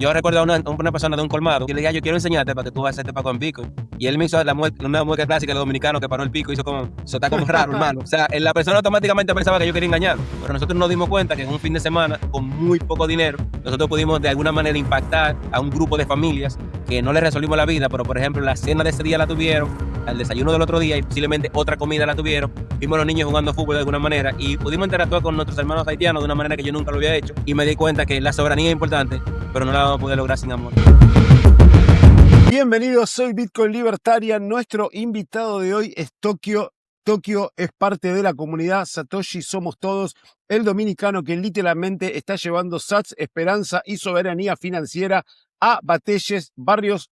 Yo recuerdo a una persona de un colmado que le dije, yo quiero enseñarte para que tú hacerte pago en Bitcoin. Y él me hizo una mueca clásica de los dominicanos que paró el pico y hizo como, eso está como raro, hermano. O sea, la persona automáticamente pensaba que yo quería engañarlo. Pero nosotros nos dimos cuenta que en un fin de semana, con muy poco dinero, nosotros pudimos de alguna manera impactar a un grupo de familias que no les resolvimos la vida, pero por ejemplo, la cena de ese día la tuvieron, el desayuno del otro día y posiblemente otra comida la tuvieron. Vimos a los niños jugando fútbol de alguna manera y pudimos interactuar con nuestros hermanos haitianos de una manera que yo nunca lo había hecho. Y me di cuenta que la soberanía es importante, pero no la vamos a poder lograr sin amor. Bienvenidos, soy Bitcoin Libertaria. Nuestro invitado de hoy es Tokio. Tokio es parte de la comunidad Satoshi Somos Todos, el dominicano que literalmente está llevando sats, esperanza y soberanía financiera a batalles, barrios,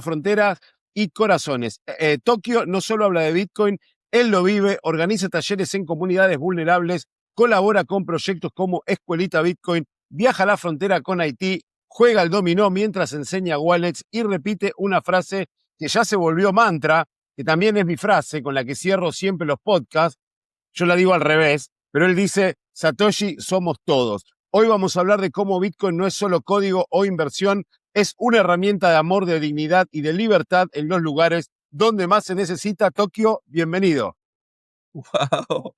fronteras y corazones. Tokio no solo habla de Bitcoin, él lo vive, organiza talleres en comunidades vulnerables, colabora con proyectos como Escuelita Bitcoin, viaja a la frontera con Haití, juega al dominó mientras enseña wallets y repite una frase que ya se volvió mantra, que también es mi frase con la que cierro siempre los podcasts. Yo la digo al revés, pero él dice, Satoshi somos todos. Hoy vamos a hablar de cómo Bitcoin no es solo código o inversión, es una herramienta de amor, de dignidad y de libertad en los lugares donde más se necesita. Tokio, bienvenido. Wow,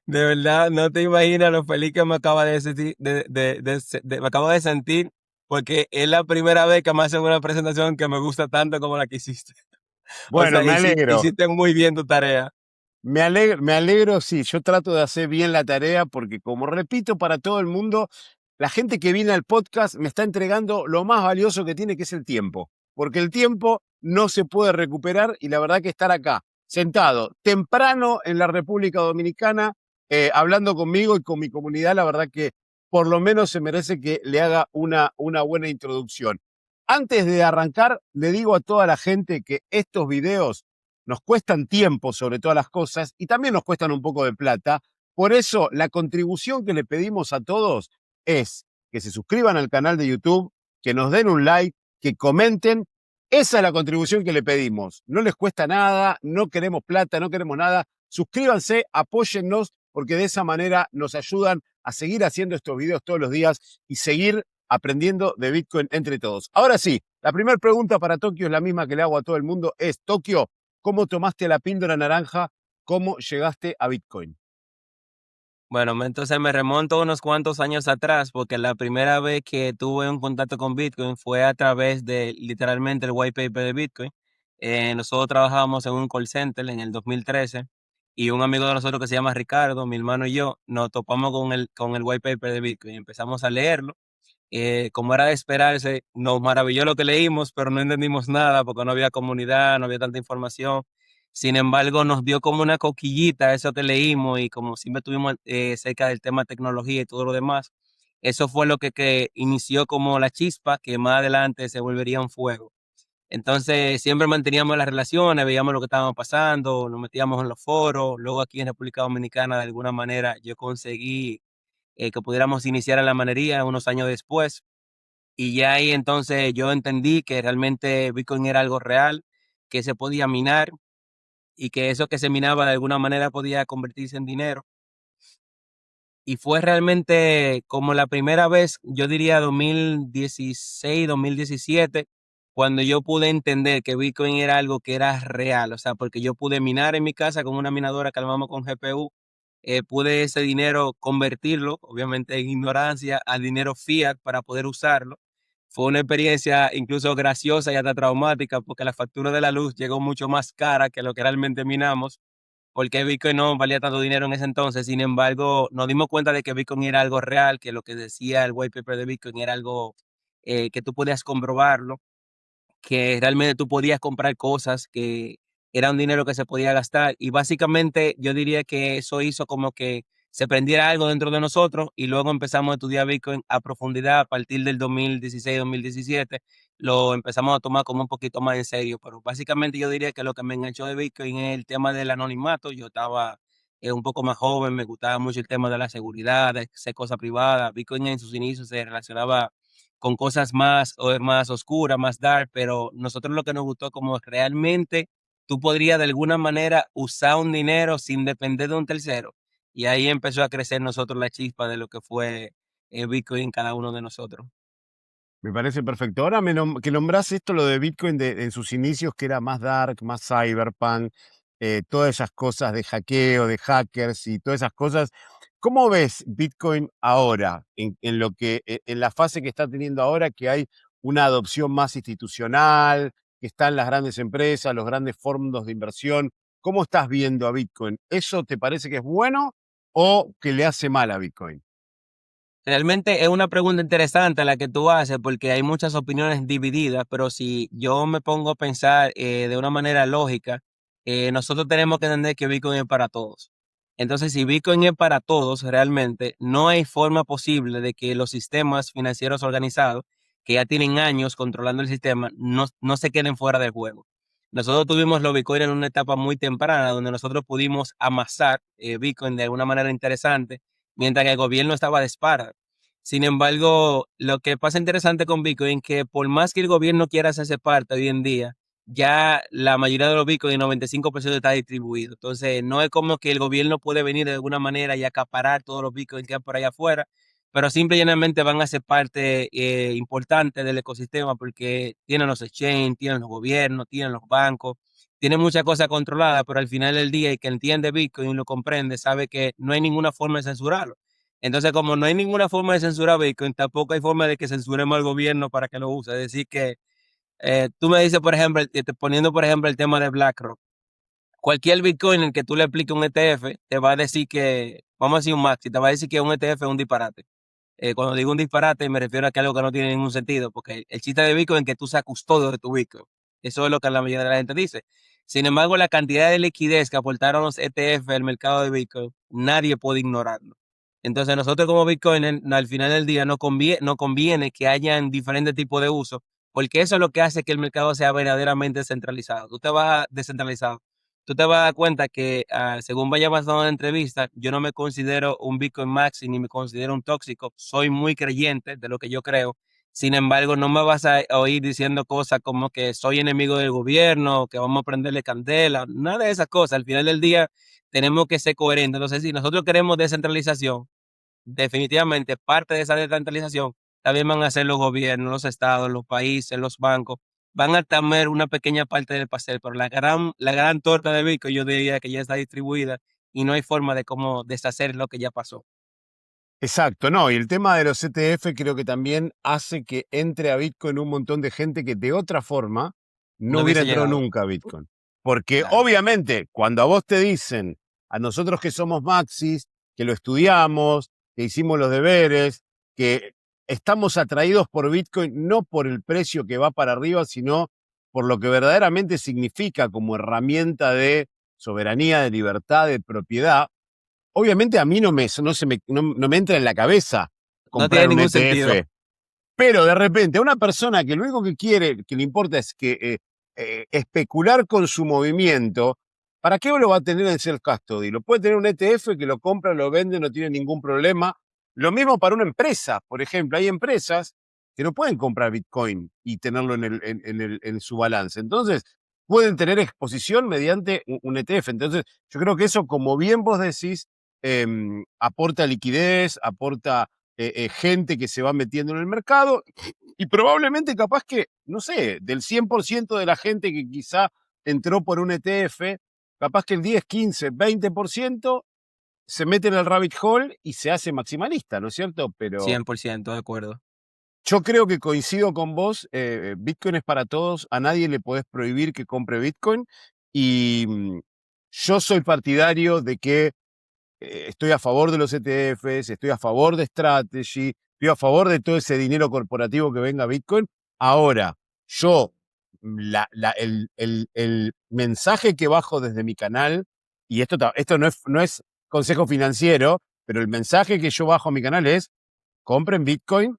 de verdad no te imaginas lo feliz que me acaba de sentir, me acabo de sentir, porque es la primera vez que me hacen una presentación que me gusta tanto como la que hiciste. O Bueno, sea, me alegro. hiciste muy bien tu tarea. Me alegro, sí, yo trato de hacer bien la tarea porque, como repito para todo el mundo, la gente que viene al podcast me está entregando lo más valioso que tiene, que es el tiempo. Porque el tiempo no se puede recuperar y la verdad que estar acá, sentado, temprano en la República Dominicana, hablando conmigo y con mi comunidad, la verdad que por lo menos se merece que le haga una buena introducción. Antes de arrancar, le digo a toda la gente que estos videos nos cuestan tiempo sobre todas las cosas y también nos cuestan un poco de plata. Por eso, la contribución que le pedimos a todos es que se suscriban al canal de YouTube, que nos den un like, que comenten. Esa es la contribución que le pedimos. No les cuesta nada, no queremos plata, no queremos nada. Suscríbanse, apóyennos, porque de esa manera nos ayudan a seguir haciendo estos videos todos los días y seguir aprendiendo de Bitcoin entre todos. Ahora sí, la primera pregunta para Tokio es la misma que le hago a todo el mundo, es, Tokio, ¿cómo tomaste la píldora naranja? ¿Cómo llegaste a Bitcoin? Bueno, entonces me remonto unos cuantos años atrás, porque la primera vez que tuve un contacto con Bitcoin fue a través de literalmente el white paper de Bitcoin. Nosotros trabajábamos en un call center en el 2013 y un amigo de nosotros que se llama Ricardo, mi hermano y yo, nos topamos con el white paper de Bitcoin. Empezamos a leerlo. Como era de esperarse, nos maravilló lo que leímos, pero no entendimos nada porque no había comunidad, no había tanta información. Sin embargo, nos dio como una coquillita eso que leímos y como siempre estuvimos cerca del tema de tecnología y todo lo demás, eso fue lo que inició como la chispa que más adelante se volvería un fuego. Entonces, siempre manteníamos las relaciones, veíamos lo que estábamos pasando, nos metíamos en los foros. Luego aquí en República Dominicana, de alguna manera, yo conseguí que pudiéramos iniciar en la minería unos años después. Y ya ahí entonces yo entendí que realmente Bitcoin era algo real, que se podía minar y que eso que se minaba de alguna manera podía convertirse en dinero. Y fue realmente como la primera vez, yo diría 2016, 2017, cuando yo pude entender que Bitcoin era algo que era real. O sea, porque yo pude minar en mi casa con una minadora que armamos con GPU, pude ese dinero convertirlo, obviamente en ignorancia, a dinero fiat para poder usarlo. Fue una experiencia incluso graciosa y hasta traumática porque la factura de la luz llegó mucho más cara que lo que realmente minamos, porque Bitcoin no valía tanto dinero en ese entonces. Sin embargo, nos dimos cuenta de que Bitcoin era algo real, que lo que decía el white paper de Bitcoin era algo que tú podías comprobarlo, que realmente tú podías comprar cosas, que era un dinero que se podía gastar. Y básicamente yo diría que eso hizo como que se prendiera algo dentro de nosotros y luego empezamos a estudiar Bitcoin a profundidad a partir del 2016, 2017. Lo empezamos a tomar como un poquito más en serio, pero básicamente yo diría que lo que me enganchó de Bitcoin es el tema del anonimato. Yo estaba un poco más joven, me gustaba mucho el tema de la seguridad, de hacer cosas privadas. Bitcoin en sus inicios se relacionaba con cosas más oscuras, más dark, pero nosotros lo que nos gustó como realmente tú podrías de alguna manera usar un dinero sin depender de un tercero. Y ahí empezó a crecer nosotros la chispa de lo que fue Bitcoin en cada uno de nosotros. Me parece perfecto. Ahora que nombrás esto, lo de Bitcoin en sus inicios, que era más dark, más cyberpunk, todas esas cosas de hackeo, de hackers y todas esas cosas. ¿Cómo ves Bitcoin ahora, en lo que, en la fase que está teniendo ahora, que hay una adopción más institucional, que están las grandes empresas, los grandes fondos de inversión? ¿Cómo estás viendo a Bitcoin? ¿Eso te parece que es bueno o que le hace mal a Bitcoin? Realmente es una pregunta interesante la que tú haces porque hay muchas opiniones divididas, pero si yo me pongo a pensar de una manera lógica, nosotros tenemos que entender que Bitcoin es para todos. Entonces, si Bitcoin es para todos, realmente no hay forma posible de que los sistemas financieros organizados, que ya tienen años controlando el sistema, no se queden fuera del juego. Nosotros tuvimos los Bitcoin en una etapa muy temprana donde nosotros pudimos amasar Bitcoin de alguna manera interesante mientras que el gobierno estaba de espalda. Sin embargo, lo que pasa interesante con Bitcoin es que por más que el gobierno quiera hacerse parte hoy en día, ya la mayoría de los Bitcoin, el 95% está distribuido. Entonces, no es como que el gobierno puede venir de alguna manera y acaparar todos los Bitcoin que hay por allá afuera, pero simple y llanamente van a ser parte importante del ecosistema porque tienen los exchanges, tienen los gobiernos, tienen los bancos, tienen muchas cosas controladas, pero al final del día, el que entiende Bitcoin y lo comprende, sabe que no hay ninguna forma de censurarlo. Entonces, como no hay ninguna forma de censurar Bitcoin, tampoco hay forma de que censuremos al gobierno para que lo use. Es decir, que tú me dices, por ejemplo, poniendo por ejemplo el tema de BlackRock, cualquier Bitcoin en el que tú le apliques un ETF, te va a decir que, vamos a decir un Maxi, te va a decir que un ETF es un disparate. Cuando digo un disparate, me refiero a que algo que no tiene ningún sentido, porque el chiste de Bitcoin es que tú seas custodio de tu Bitcoin. Eso es lo que la mayoría de la gente dice. Sin embargo, la cantidad de liquidez que aportaron los ETF al mercado de Bitcoin, nadie puede ignorarlo. Entonces, nosotros como Bitcoiners, al final del día, nos conviene que hayan diferentes tipos de usos, porque eso es lo que hace que el mercado sea verdaderamente descentralizado. Tú te vas a dar cuenta que según vaya avanzando la entrevista, yo no me considero un Bitcoin Maxi ni me considero un tóxico. Soy muy creyente de lo que yo creo. Sin embargo, no me vas a oír diciendo cosas como que soy enemigo del gobierno, que vamos a prenderle candela, nada de esas cosas. Al final del día tenemos que ser coherentes. Entonces, si nosotros queremos descentralización, definitivamente parte de esa descentralización también van a ser los gobiernos, los estados, los países, los bancos. Van a tener una pequeña parte del pastel, pero la gran torta de Bitcoin yo diría que ya está distribuida y no hay forma de cómo deshacer lo que ya pasó. Exacto, no, y el tema de los ETF creo que también hace que entre a Bitcoin un montón de gente que de otra forma no No hubiera hubiese entrado llegado. nunca a Bitcoin. Porque Claro. obviamente cuando a vos te dicen, a nosotros que somos maxis, que lo estudiamos, que hicimos los deberes, que estamos atraídos por Bitcoin no por el precio que va para arriba, sino por lo que verdaderamente significa como herramienta de soberanía, de libertad, de propiedad. Obviamente a mí no me entra en la cabeza No comprar tiene un ningún sentido. ETF, pero de repente a una persona que lo único que quiere, que le importa es que especular con su movimiento, ¿para qué lo va a tener en self custody? Lo puede tener un ETF que lo compra, lo vende, no tiene ningún problema. Lo mismo para una empresa, por ejemplo, hay empresas que no pueden comprar Bitcoin y tenerlo en su balance. Entonces, pueden tener exposición mediante un ETF. Entonces, yo creo que eso, como bien vos decís, aporta liquidez, aporta gente que se va metiendo en el mercado y probablemente capaz que, no sé, del 100% de la gente que quizá entró por un ETF, capaz que el 10, 15, 20% se mete en el rabbit hole y se hace maximalista, ¿no es cierto? Pero 100% de acuerdo. yo creo que coincido con vos, Bitcoin es para todos, a nadie le podés prohibir que compre Bitcoin y yo soy partidario de que estoy a favor de los ETFs, estoy a favor de Strategy, estoy a favor de todo ese dinero corporativo que venga a Bitcoin. Ahora, yo, el mensaje que bajo desde mi canal, y esto no es consejo financiero, pero el mensaje que yo bajo a mi canal es, compren Bitcoin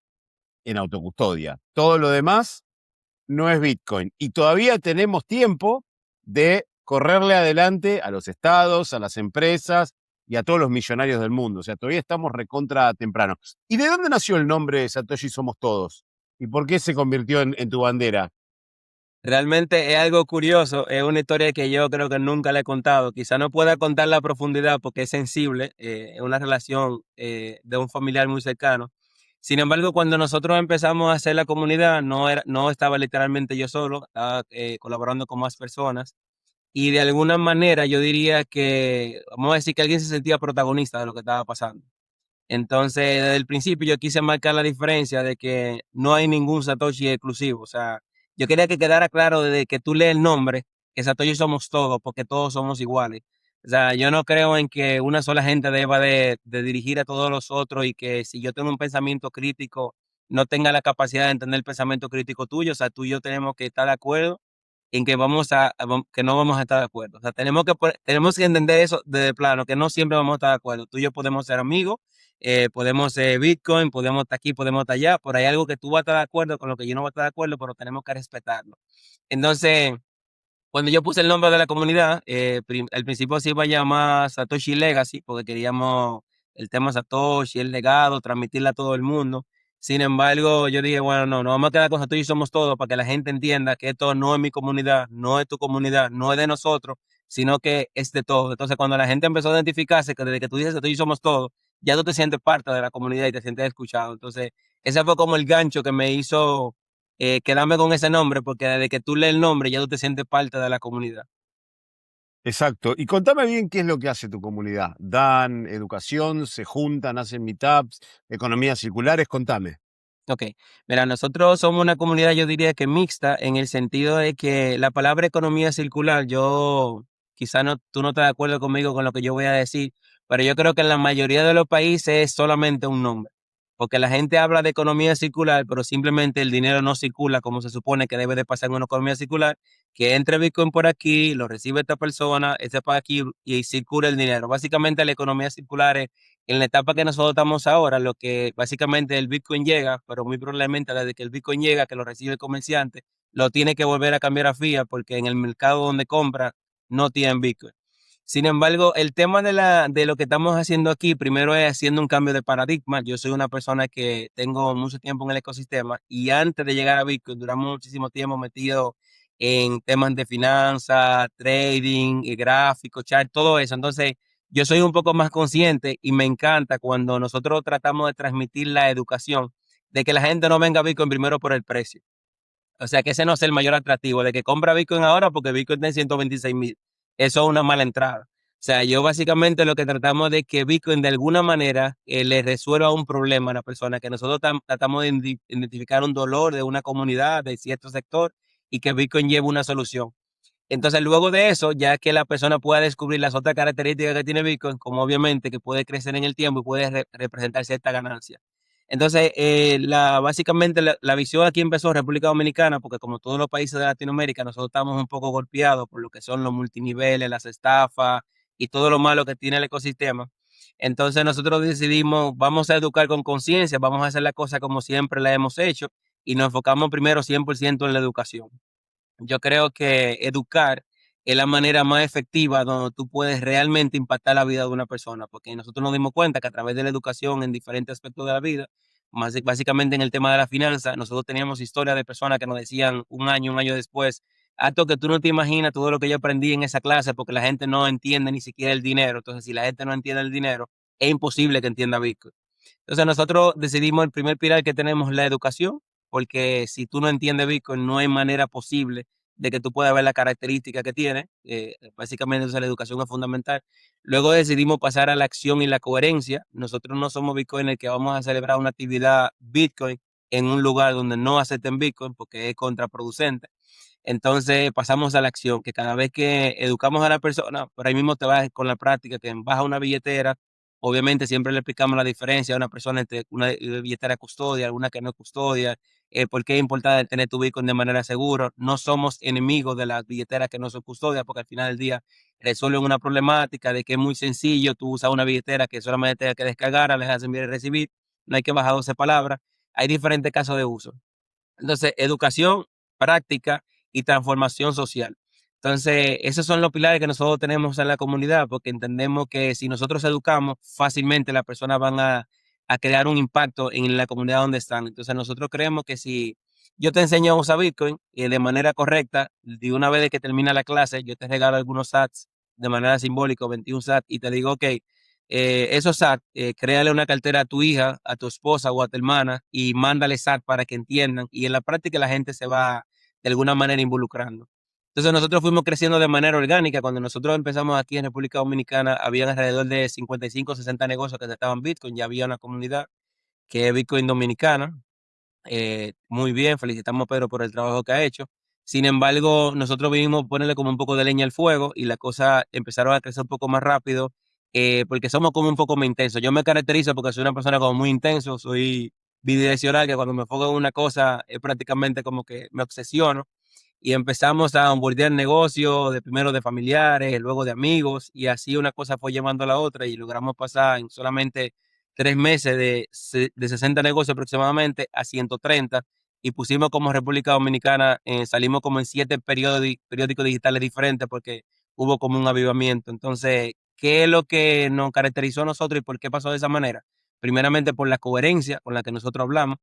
en autocustodia. Todo lo demás no es Bitcoin. Y todavía tenemos tiempo de correrle adelante a los estados, a las empresas y a todos los millonarios del mundo. O sea, todavía estamos recontra temprano. ¿Y de dónde nació el nombre Satoshi Somos Todos? ¿Y por qué se convirtió en tu bandera? Realmente es algo curioso, es una historia que yo creo que nunca le he contado. Quizá no pueda contar la profundidad porque es sensible, es una relación de un familiar muy cercano. Sin embargo, cuando nosotros empezamos a hacer la comunidad, no estaba literalmente yo solo, estaba colaborando con más personas. Y de alguna manera yo diría que, vamos a decir que alguien se sentía protagonista de lo que estaba pasando. Entonces, desde el principio yo quise marcar la diferencia de que no hay ningún Satoshi exclusivo. O sea, yo quería que quedara claro desde que tú lees el nombre, que Satoshi somos todos, porque todos somos iguales. O sea, yo no creo en que una sola gente deba de dirigir a todos los otros y que si yo tengo un pensamiento crítico, no tenga la capacidad de entender el pensamiento crítico tuyo. O sea, tú y yo tenemos que estar de acuerdo en que que no vamos a estar de acuerdo. O sea, tenemos que entender eso desde plano, que no siempre vamos a estar de acuerdo. Tú y yo podemos ser amigos, podemos ser Bitcoin, podemos estar aquí, podemos estar allá, pero hay algo que tú vas a estar de acuerdo con lo que yo no voy a estar de acuerdo, pero tenemos que respetarlo. Entonces, cuando yo puse el nombre de la comunidad, al principio se iba a llamar Satoshi Legacy, porque queríamos el tema Satoshi, el legado, transmitirle a todo el mundo. Sin embargo, yo dije, bueno, no, vamos a quedar con Satoshi Somos Todos para que la gente entienda que esto no es mi comunidad, no es tu comunidad, no es de nosotros, sino que es de todos. Entonces, cuando la gente empezó a identificarse que desde que tú dices Satoshi Somos Todos, ya tú te sientes parte de la comunidad y te sientes escuchado. Entonces, ese fue como el gancho que me hizo quedarme con ese nombre, porque desde que tú lees el nombre ya tú te sientes parte de la comunidad. Exacto. Y contame bien qué es lo que hace tu comunidad. ¿Dan educación? ¿Se juntan? ¿Hacen meetups? ¿Economías circulares? Contame. Ok, mira, nosotros somos una comunidad, yo diría que mixta, en el sentido de que la palabra economía circular, tú no estás de acuerdo conmigo con lo que yo voy a decir, pero yo creo que en la mayoría de los países es solamente un nombre, porque la gente habla de economía circular, pero simplemente el dinero no circula como se supone que debe de pasar en una economía circular, que entre Bitcoin por aquí, lo recibe esta persona, este para aquí y circula el dinero. Básicamente la economía circular es en la etapa que nosotros estamos ahora, lo que básicamente el Bitcoin llega, pero muy probablemente desde que el Bitcoin llega, que lo recibe el comerciante, lo tiene que volver a cambiar a fiat porque en el mercado donde compra no tienen Bitcoin. Sin embargo, el tema de lo que estamos haciendo aquí, primero es haciendo un cambio de paradigma. Yo soy una persona que tengo mucho tiempo en el ecosistema y antes de llegar a Bitcoin, duramos muchísimo tiempo metido en temas de finanzas, trading, y gráficos, chart, todo eso. Entonces, yo soy un poco más consciente y me encanta cuando nosotros tratamos de transmitir la educación de que la gente no venga a Bitcoin primero por el precio. O sea, que ese no es el mayor atractivo de que compra Bitcoin ahora porque Bitcoin está en 126,000. Eso es una mala entrada. O sea, yo básicamente lo que tratamos de que Bitcoin de alguna manera le resuelva un problema a la persona, que nosotros tratamos de identificar un dolor de una comunidad, de cierto sector, y que Bitcoin lleve una solución. Entonces, luego de eso, ya que la persona pueda descubrir las otras características que tiene Bitcoin, como obviamente que puede crecer en el tiempo y puede representar cierta ganancia. Entonces, básicamente la visión aquí empezó en República Dominicana, porque como todos los países de Latinoamérica, nosotros estamos un poco golpeados por lo que son los multiniveles, las estafas y todo lo malo que tiene el ecosistema. Entonces, nosotros decidimos, vamos a educar con conciencia, vamos a hacer la cosa como siempre la hemos hecho y nos enfocamos primero 100% en la educación. Yo creo que educar es la manera más efectiva donde tú puedes realmente impactar la vida de una persona, porque nosotros nos dimos cuenta que a través de la educación en diferentes aspectos de la vida, básicamente en el tema de la finanza, nosotros teníamos historias de personas que nos decían un año después, acto que tú no te imaginas todo lo que yo aprendí en esa clase, porque la gente no entiende ni siquiera el dinero. Entonces, si la gente no entiende el dinero, es imposible que entienda Bitcoin. Entonces nosotros decidimos el primer pilar que tenemos, la educación, porque si tú no entiendes Bitcoin, no hay manera posible de que tú puedas ver la característica que tiene. Básicamente, entonces, la educación es fundamental. Luego decidimos pasar a la acción y la coherencia. Nosotros no somos Bitcoiners que vamos a celebrar una actividad Bitcoin en un lugar donde no acepten Bitcoin porque es contraproducente. Entonces pasamos a la acción, que cada vez que educamos a la persona, por ahí mismo te vas con la práctica, que baja una billetera. Obviamente siempre le explicamos la diferencia a una persona entre una billetera custodia, alguna que no es custodia, por qué es importante tener tu Bitcoin de manera segura. No somos enemigos de las billeteras que no son custodia, porque al final del día resuelven una problemática de que es muy sencillo, tú usas una billetera que solamente tienes que descargar, le das enviar y recibir, no hay que bajar 12 palabras. Hay diferentes casos de uso. Entonces, educación, práctica y transformación social. Entonces, esos son los pilares que nosotros tenemos en la comunidad, porque entendemos que si nosotros educamos, fácilmente las personas van a crear un impacto en la comunidad donde están. Entonces, nosotros creemos que si yo te enseño a usar Bitcoin de manera correcta, de una vez de que termina la clase, yo te regalo algunos sats de manera simbólica, 21 sats, y te digo, ok, esos SAT, créale una cartera a tu hija, a tu esposa o a tu hermana y mándale SAT para que entiendan. Y en la práctica la gente se va de alguna manera involucrando. Entonces nosotros fuimos creciendo de manera orgánica. Cuando nosotros empezamos aquí en República Dominicana, habían alrededor de 55 o 60 negocios que estaban Bitcoin. Ya había una comunidad que es Bitcoin Dominicana. Muy bien, felicitamos a Pedro por el trabajo que ha hecho. Sin embargo, nosotros vinimos a ponerle como un poco de leña al fuego y las cosas empezaron a crecer un poco más rápido porque somos como un poco más intensos. Yo me caracterizo porque soy una persona como muy intenso, soy bidireccional, que cuando me enfoco en una cosa es prácticamente como que me obsesiono y empezamos a onboardear negocios, de primero de familiares, luego de amigos, y así una cosa fue llevando a la otra y logramos pasar en solamente 3 meses de 60 negocios aproximadamente a 130 y pusimos como República Dominicana, salimos como en 7 periódicos digitales diferentes porque hubo como un avivamiento. Entonces, ¿qué es lo que nos caracterizó a nosotros y por qué pasó de esa manera? Primeramente por la coherencia con la que nosotros hablamos.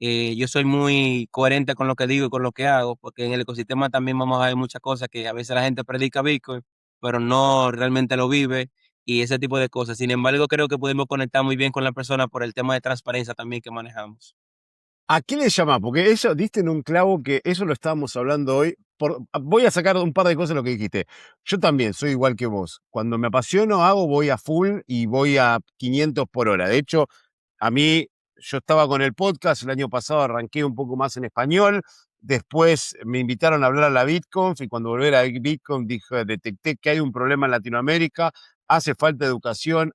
Yo soy muy coherente con lo que digo y con lo que hago, porque en el ecosistema también vamos a ver muchas cosas que a veces la gente predica Bitcoin, pero no realmente lo vive y ese tipo de cosas. Sin embargo, creo que podemos conectar muy bien con la persona por el tema de transparencia también que manejamos. ¿A qué le llamás? Porque eso, diste en un clavo que eso lo estábamos hablando hoy. Voy a sacar un par de cosas de lo que dijiste. Yo también soy igual que vos. Cuando me apasiono, voy a full y voy a 500 por hora. De hecho, a mí, yo estaba con el podcast, el año pasado arranqué un poco más en español, después me invitaron a hablar a la BitConf y cuando volví a la BitConf dije, detecté que hay un problema en Latinoamérica, hace falta educación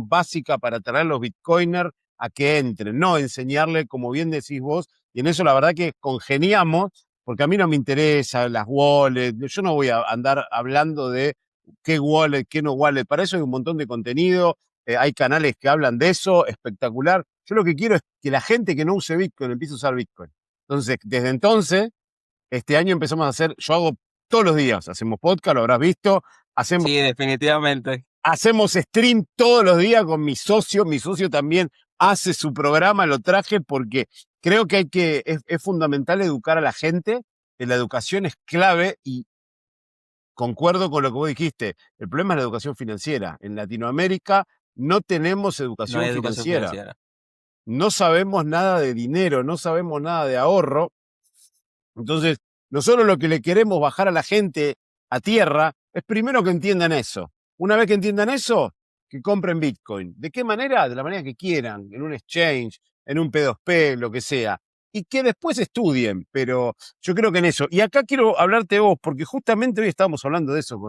básica para traer los bitcoiners a que entren, no enseñarle, como bien decís vos, y en eso la verdad que congeniamos, porque a mí no me interesa las wallets, yo no voy a andar hablando de qué wallet, qué no wallet, para eso hay un montón de contenido, hay canales que hablan de eso, espectacular. Yo lo que quiero es que la gente que no use Bitcoin empiece a usar Bitcoin. Entonces, desde entonces, este año empezamos a hacer, yo hago todos los días, hacemos podcast, lo habrás visto, hacemos, Sí, definitivamente. hacemos stream todos los días con mi socio también hace su programa, lo traje porque creo que es fundamental educar a la gente, que la educación es clave y concuerdo con lo que vos dijiste, el problema es la educación financiera. En Latinoamérica no tenemos No hay educación educación financiera, financiera. no sabemos nada de dinero, no sabemos nada de ahorro. Entonces, nosotros lo que le queremos bajar a la gente a tierra es primero que entiendan eso. Una vez que entiendan eso, que compren Bitcoin. ¿De qué manera? De la manera que quieran, en un exchange, en un P2P, lo que sea. Y que después estudien, pero yo creo que en eso. Y acá quiero hablarte vos, porque justamente hoy estábamos hablando de eso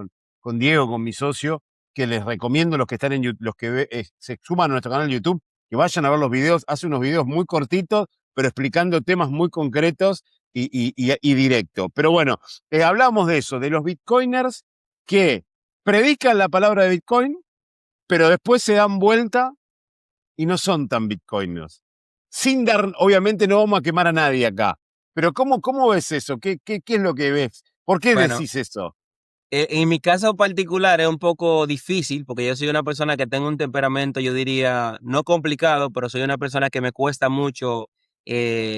con Diego, con mi socio, que les recomiendo los que están en YouTube, los que se suman a nuestro canal de YouTube, que vayan a ver los videos. Hace unos videos muy cortitos, pero explicando temas muy concretos y directo. Pero bueno, hablamos de eso, de los bitcoiners que predican la palabra de Bitcoin, pero después se dan vuelta y no son tan bitcoiners. Sin dar, obviamente no vamos a quemar a nadie acá, pero ¿cómo ves eso? ¿Qué es lo que ves? ¿Por qué Bueno, decís eso? en mi caso particular es un poco difícil porque yo soy una persona que tengo un temperamento, yo diría, no complicado, pero soy una persona que me cuesta mucho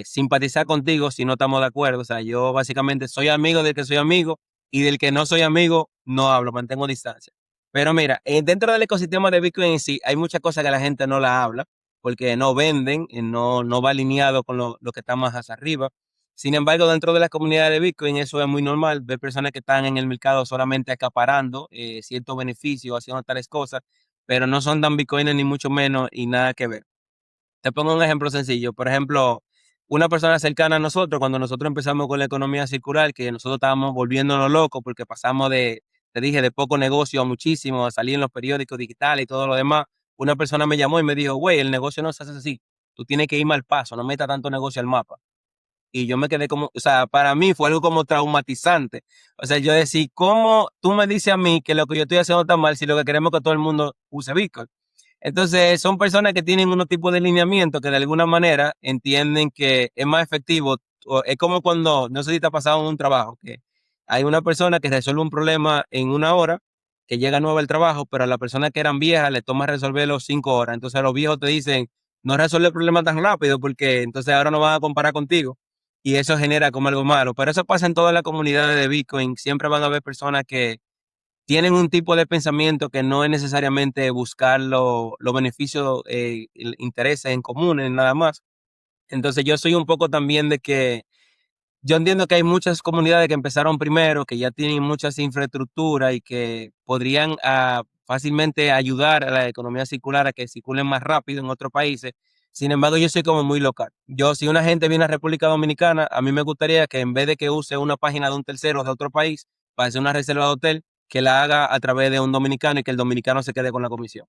simpatizar contigo si no estamos de acuerdo. O sea, yo básicamente soy amigo del que soy amigo y del que no soy amigo no hablo, mantengo distancia. Pero mira, dentro del ecosistema de Bitcoin en sí hay muchas cosas que la gente no la habla porque no venden, no va alineado con lo que está más hacia arriba. Sin embargo, dentro de la comunidad de Bitcoin eso es muy normal, ver personas que están en el mercado solamente acaparando ciertos beneficios, haciendo tales cosas, pero no son tan Bitcoiners ni mucho menos y nada que ver. Te pongo un ejemplo sencillo. Por ejemplo, una persona cercana a nosotros, cuando nosotros empezamos con la economía circular, que nosotros estábamos volviéndonos locos porque pasamos te dije, de poco negocio a muchísimo, a salir en los periódicos digitales y todo lo demás, una persona me llamó y me dijo, güey, el negocio no se hace así, tú tienes que ir mal paso, no metas tanto negocio al mapa. Y yo me quedé como, o sea, para mí fue algo como traumatizante. O sea, yo decía, ¿cómo tú me dices a mí que lo que yo estoy haciendo está mal si lo que queremos es que todo el mundo use Bitcoin? Entonces, son personas que tienen unos tipos de lineamiento que de alguna manera entienden que es más efectivo. Es como cuando, no sé si te ha pasado en un trabajo, que hay una persona que resuelve un problema en una hora, que llega nueva al trabajo, pero a la persona que eran viejas le toma resolverlo 5 horas. Entonces, los viejos te dicen, no resuelve el problema tan rápido porque entonces ahora no van a comparar contigo y eso genera como algo malo. Pero eso pasa en toda la comunidad de Bitcoin. Siempre van a haber personas que tienen un tipo de pensamiento que no es necesariamente buscar los beneficios, intereses en comunes, nada más. Entonces yo soy un poco también de que yo entiendo que hay muchas comunidades que empezaron primero, que ya tienen muchas infraestructuras y que podrían fácilmente ayudar a la economía circular a que circulen más rápido en otros países. Sin embargo, yo soy como muy local. Yo, si una gente viene a República Dominicana, a mí me gustaría que en vez de que use una página de un tercero de otro país para hacer una reserva de hotel, que la haga a través de un dominicano y que el dominicano se quede con la comisión.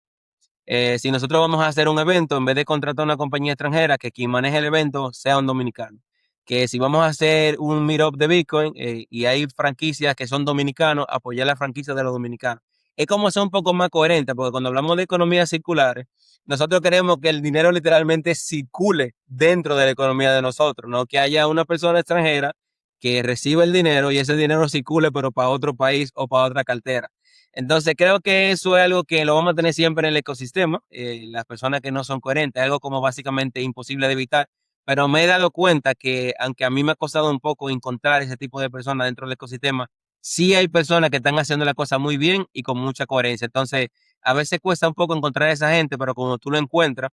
Si nosotros vamos a hacer un evento, en vez de contratar una compañía extranjera, que quien maneje el evento sea un dominicano. Que si vamos a hacer un meetup de Bitcoin, y hay franquicias que son dominicanos, apoyar la franquicia de los dominicanos. Es como ser un poco más coherente, porque cuando hablamos de economías circulares, nosotros queremos que el dinero literalmente circule dentro de la economía de nosotros, no que haya una persona extranjera que reciba el dinero y ese dinero circule, pero para otro país o para otra cartera. Entonces creo que eso es algo que lo vamos a tener siempre en el ecosistema, las personas que no son coherentes, algo como básicamente imposible de evitar, pero me he dado cuenta que aunque a mí me ha costado un poco encontrar ese tipo de personas dentro del ecosistema, sí hay personas que están haciendo la cosa muy bien y con mucha coherencia. Entonces a veces cuesta un poco encontrar a esa gente, pero cuando tú lo encuentras,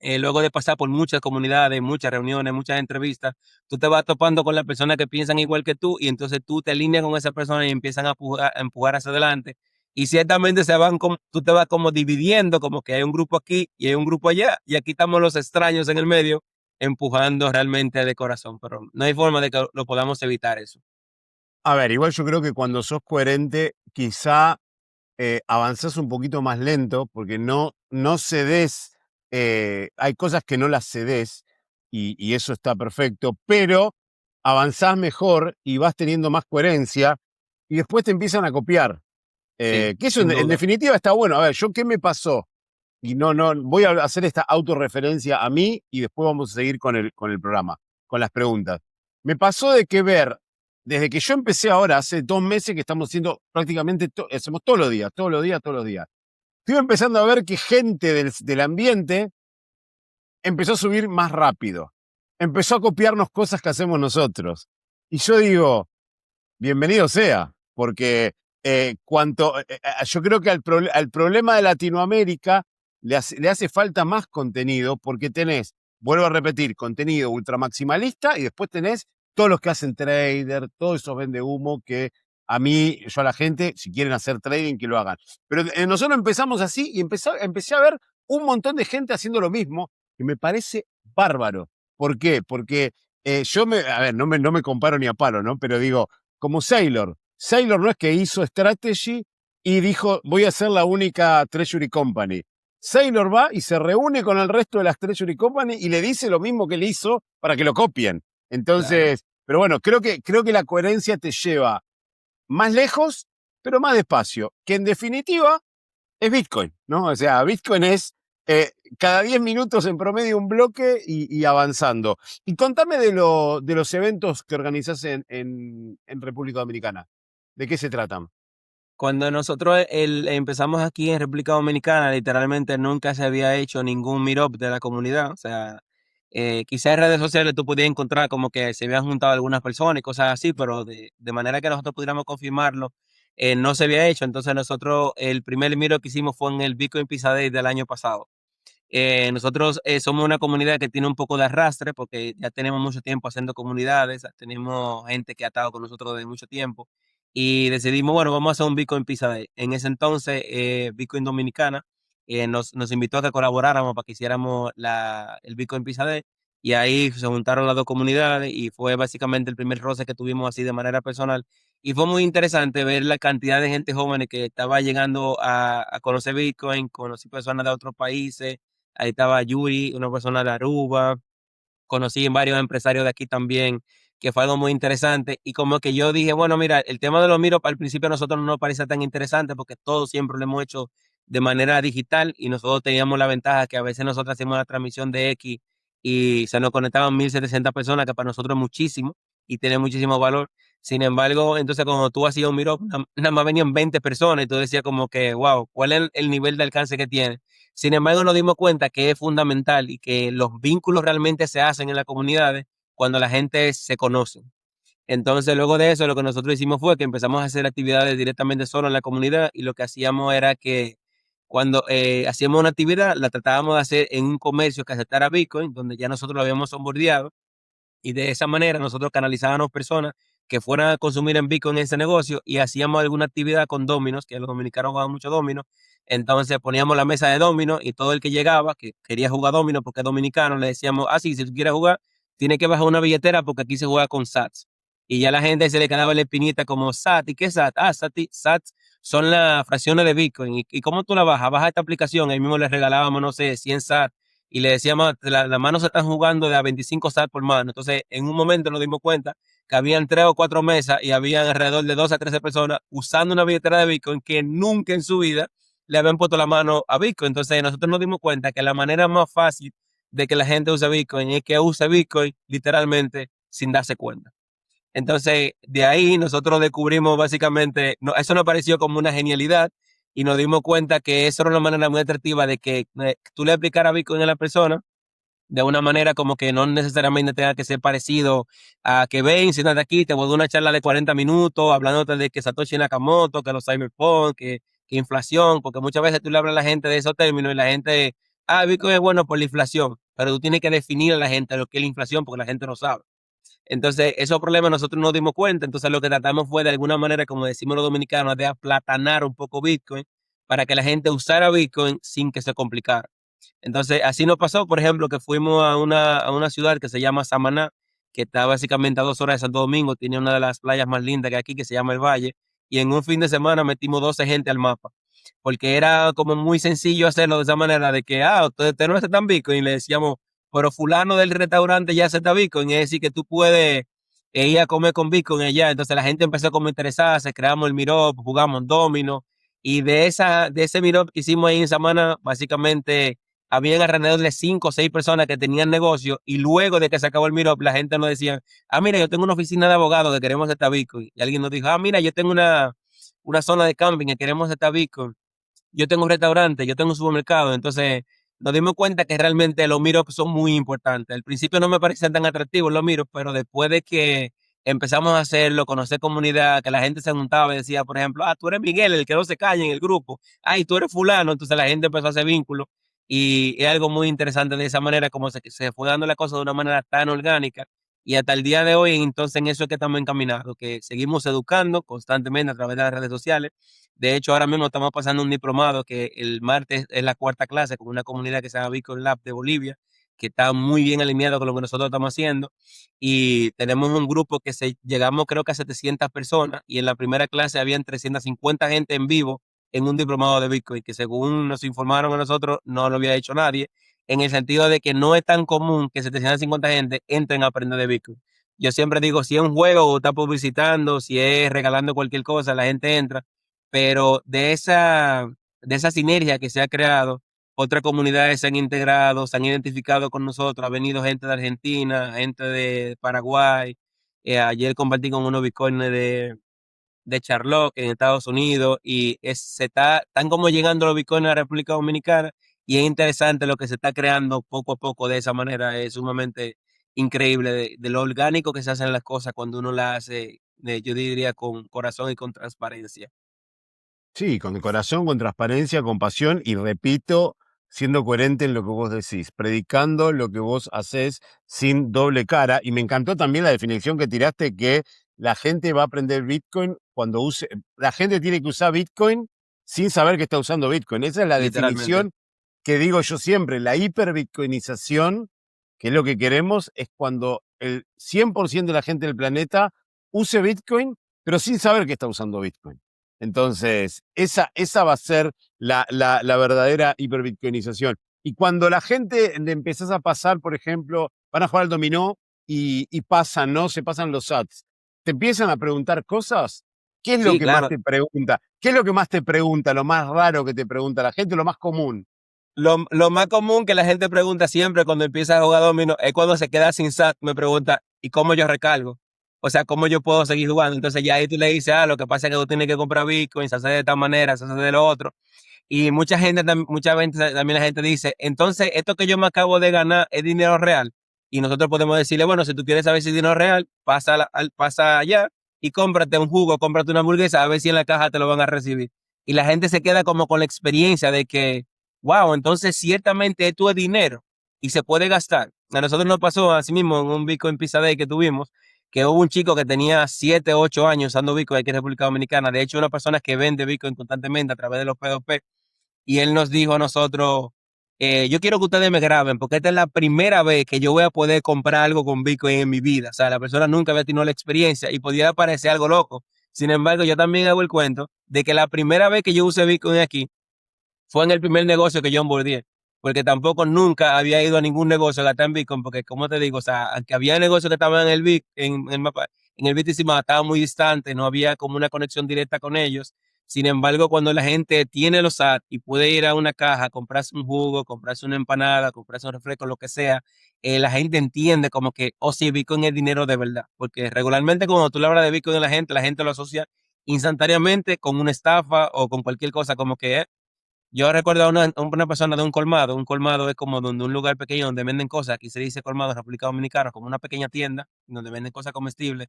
luego de pasar por muchas comunidades, muchas reuniones, muchas entrevistas, tú te vas topando con las personas que piensan igual que tú y entonces tú te alineas con esa persona y empiezan a empujar hacia adelante. Y ciertamente tú te vas como dividiendo, como que hay un grupo aquí y hay un grupo allá, y aquí estamos los extraños en el medio, empujando realmente de corazón, pero no hay forma de que lo podamos evitar eso. A ver, igual yo creo que cuando sos coherente, quizá avanzás un poquito más lento porque no cedes, hay cosas que no las cedes y eso está perfecto, pero avanzás mejor y vas teniendo más coherencia y después te empiezan a copiar. Sí, Que eso sin en duda. definitiva está bueno. A ver, ¿yo qué me pasó? Y no, voy a hacer esta autorreferencia a mí y después vamos a seguir con el programa, con las preguntas. Me pasó de que ver, desde que yo empecé ahora, hace 2 meses que estamos haciendo prácticamente, hacemos todos los días, todos los días, todos los días. Estoy empezando a ver que gente del ambiente empezó a subir más rápido, empezó a copiarnos cosas que hacemos nosotros. Y yo digo, bienvenido sea, porque yo creo que al problema de Latinoamérica le hace falta más contenido, porque tenés, vuelvo a repetir, contenido ultramaximalista y después tenés todos los que hacen trader, todos esos vende humo que a mí, yo a la gente, si quieren hacer trading, que lo hagan. Pero nosotros empezamos así y empecé a ver un montón de gente haciendo lo mismo, que me parece bárbaro. ¿Por qué? Porque a ver, no me comparo ni a palo, ¿no? Pero digo, como Sailor. Sailor no es que hizo strategy y dijo, voy a ser la única Treasury Company. Sailor va y se reúne con el resto de las Treasury Company y le dice lo mismo que él hizo para que lo copien. Claro. Entonces, pero bueno, creo que la coherencia te lleva más lejos, pero más despacio. Que en definitiva es Bitcoin, ¿no? O sea, Bitcoin es cada 10 minutos en promedio un bloque y avanzando. Y contame de los eventos que organizás en República Dominicana. ¿De qué se tratan? Cuando nosotros empezamos aquí en República Dominicana, literalmente nunca se había hecho ningún meetup de la comunidad. O sea, quizás en redes sociales tú podías encontrar como que se habían juntado algunas personas y cosas así, pero de manera que nosotros pudiéramos confirmarlo, no se había hecho. Entonces nosotros, el primer meetup que hicimos fue en el Bitcoin Pizza Day del año pasado. Nosotros somos una comunidad que tiene un poco de arrastre porque ya tenemos mucho tiempo haciendo comunidades, tenemos gente que ha estado con nosotros desde mucho tiempo y decidimos, bueno, vamos a hacer un Bitcoin Pizza Day. En ese entonces, Bitcoin Dominicana nos invitó a que colaboráramos para que hiciéramos el Bitcoin Pizza Day y ahí se juntaron las dos comunidades y fue básicamente el primer roce que tuvimos así de manera personal. Y fue muy interesante ver la cantidad de gente joven que estaba llegando a conocer Bitcoin, conocí personas de otros países. Ahí estaba Yuri, una persona de Aruba. Conocí varios empresarios de aquí también, que fue algo muy interesante. Y como que yo dije, bueno, mira, el tema de los miros al principio a nosotros no nos parece tan interesante porque todo siempre lo hemos hecho de manera digital y nosotros teníamos la ventaja que a veces nosotros hacíamos la transmisión de X y se nos conectaban 1.700 personas, que para nosotros es muchísimo y tiene muchísimo valor. Sin embargo, entonces cuando tú hacías un miro, nada más venían 20 personas y tú decías como que, wow, ¿cuál es el nivel de alcance que tiene? Sin embargo, nos dimos cuenta que es fundamental y que los vínculos realmente se hacen en las comunidades cuando la gente se conoce. Entonces, luego de eso, lo que nosotros hicimos fue que empezamos a hacer actividades directamente solo en la comunidad y lo que hacíamos era que cuando hacíamos una actividad, la tratábamos de hacer en un comercio que aceptara Bitcoin, donde ya nosotros lo habíamos onboardeado y de esa manera nosotros canalizábamos personas que fueran a consumir en Bitcoin en ese negocio y hacíamos alguna actividad con dominos, que los dominicanos jugaban mucho dominos. Entonces poníamos la mesa de dominos y todo el que llegaba, que quería jugar dominos porque es dominicano, le decíamos, ah, sí, si tú quieres jugar, tienes que bajar una billetera porque aquí se juega con sats. Y ya la gente se le quedaba la espinita como SAT. ¿Y qué es SAT? Ah, SATs son las fracciones de Bitcoin. ¿Y cómo tú la bajas? Baja esta aplicación. Ahí mismo le regalábamos, no sé, 100 SAT y le decíamos, las manos se están jugando de a 25 SAT por mano. Entonces, en un momento nos dimos cuenta que habían 3 o 4 mesas y habían alrededor de 12 a 13 personas usando una billetera de Bitcoin que nunca en su vida le habían puesto la mano a Bitcoin. Entonces, nosotros nos dimos cuenta que la manera más fácil de que la gente use Bitcoin es que use Bitcoin literalmente sin darse cuenta. Entonces, de ahí nosotros descubrimos básicamente, no, eso nos pareció como una genialidad y nos dimos cuenta que eso era una manera muy atractiva de que tú le aplicaras Bitcoin a la persona de una manera como que no necesariamente tenga que ser parecido a que ven, siéntate aquí, te voy a dar una charla de 40 minutos hablándote de que Satoshi Nakamoto, que los cyberpunk, que inflación, porque muchas veces tú le hablas a la gente de esos términos y la gente, ah, Bitcoin es bueno por la inflación, pero tú tienes que definir a la gente lo que es la inflación porque la gente no sabe. Entonces, esos problemas nosotros nos dimos cuenta. Entonces, lo que tratamos fue de alguna manera, como decimos los dominicanos, de aplatanar un poco Bitcoin para que la gente usara Bitcoin sin que se complicara. Entonces, así nos pasó, por ejemplo, que fuimos a una ciudad que se llama Samaná, que está básicamente a 2 horas de Santo Domingo, tiene una de las playas más lindas que hay aquí, que se llama El Valle, y en un fin de semana metimos 12 gente al mapa, porque era como muy sencillo hacerlo de esa manera, de que, ah, ustedes no aceptan Bitcoin, y le decíamos, pero fulano del restaurante ya acepta Bitcoin, es decir, que tú puedes ir a comer con Bitcoin allá. Entonces la gente empezó como a interesarse, creamos el Meetup, jugamos domino, y de ese Meetup que hicimos ahí en Samana, básicamente habían alrededor de 5 o 6 personas que tenían negocio, y luego de que se acabó el Meetup, la gente nos decía, ah, mira, yo tengo una oficina de abogados que queremos aceptar Bitcoin. Y alguien nos dijo, ah, mira, yo tengo una zona de camping que queremos aceptar Bitcoin, yo tengo un restaurante, yo tengo un supermercado. Entonces nos dimos cuenta que realmente los meetups son muy importantes. Al principio no me parecían tan atractivos los meetups, pero después de que empezamos a hacerlo, conocer comunidad, que la gente se juntaba y decía, por ejemplo, ah, tú eres Miguel, el que no se calla en el grupo, ay, tú eres fulano. Entonces la gente empezó a hacer vínculos y es algo muy interesante de esa manera, como se fue dando la cosa de una manera tan orgánica. Y hasta el día de hoy, entonces en eso es que estamos encaminados, que seguimos educando constantemente a través de las redes sociales. De hecho, ahora mismo estamos pasando un diplomado que el martes es la cuarta clase con una comunidad que se llama Bitcoin Lab de Bolivia, que está muy bien alineado con lo que nosotros estamos haciendo. Y tenemos un grupo que llegamos creo que a 700 personas y en la primera clase habían 350 gente en vivo en un diplomado de Bitcoin, que según nos informaron a nosotros no lo había hecho nadie, en el sentido de que no es tan común que 750 gente entren a aprender de Bitcoin. Yo siempre digo, si es un juego o está publicitando, si es regalando cualquier cosa, la gente entra, pero de esa sinergia que se ha creado, otras comunidades se han integrado, se han identificado con nosotros, ha venido gente de Argentina, gente de Paraguay, ayer compartí con unos bitcoins de Charlotte en Estados Unidos y están como llegando los bitcoins a la República Dominicana y es interesante lo que se está creando poco a poco de esa manera, es sumamente increíble de lo orgánico que se hacen las cosas cuando uno las hace, yo diría, con corazón y con transparencia. Sí, con el corazón, con transparencia, con pasión y repito, siendo coherente en lo que vos decís, predicando lo que vos hacés sin doble cara. Y me encantó también la definición que tiraste que la gente va a aprender Bitcoin cuando la gente tiene que usar Bitcoin sin saber que está usando Bitcoin. Esa es la Literalmente. definición que digo yo siempre, la hiperbitcoinización, que es lo que queremos, es cuando el 100% de la gente del planeta use Bitcoin, pero sin saber que está usando Bitcoin. Entonces, esa va a ser la verdadera hiperbitcoinización. Y cuando la gente le empezás a pasar, por ejemplo, van a jugar al dominó y pasan, ¿no? Se pasan los sats. Te empiezan a preguntar cosas. ¿Qué es lo Sí, que más claro. te pregunta? ¿Qué es lo que más te pregunta? Lo más raro que te pregunta la gente, lo más común. Lo más común que la gente pregunta siempre cuando empieza a jugar domino es cuando se queda sin SAT, me pregunta, ¿y cómo yo recargo? O sea, ¿cómo yo puedo seguir jugando? Entonces ya ahí tú le dices, ah, lo que pasa es que tú tienes que comprar Bitcoin, se hace de esta manera, se hace de lo otro. Y mucha gente también la gente dice, entonces, esto que yo me acabo de ganar es dinero real. y nosotros podemos decirle, bueno, si tú quieres saber si es dinero real, pasa, pasa allá y cómprate un jugo, cómprate una hamburguesa, a ver si en la caja te lo van a recibir. Y la gente se queda como con la experiencia de que, wow, entonces ciertamente esto es dinero y se puede gastar. A nosotros nos pasó así mismo en un Bitcoin Pizza Day que tuvimos, que hubo un chico que tenía 7, 8 años usando Bitcoin aquí en República Dominicana. De hecho, una persona que vende Bitcoin constantemente a través de los P2P. Y él nos dijo a nosotros, yo quiero que ustedes me graben porque esta es la primera vez que yo voy a poder comprar algo con Bitcoin en mi vida. O sea, la persona nunca había tenido la experiencia y podía parecer algo loco. Sin embargo, yo también hago el cuento de que la primera vez que yo usé Bitcoin aquí fue en el primer negocio que yo onboardé, porque tampoco nunca había ido a ningún negocio a gastar en Bitcoin, porque como te digo, o sea, aunque había negocios que estaban en el en el mapa, en el BTC, estaba muy distante, no había como una conexión directa con ellos. Sin embargo, cuando la gente tiene los SAT y puede ir a una caja, comprarse un jugo, comprarse una empanada, comprarse un refresco, lo que sea, la gente entiende como que, oh, sí, Bitcoin es dinero de verdad. Porque regularmente cuando tú le hablas de Bitcoin a la gente lo asocia instantáneamente con una estafa o con cualquier cosa como que yo recuerdo a una persona de un colmado es como donde un lugar pequeño donde venden cosas, aquí se dice colmado en República Dominicana, como una pequeña tienda donde venden cosas comestibles.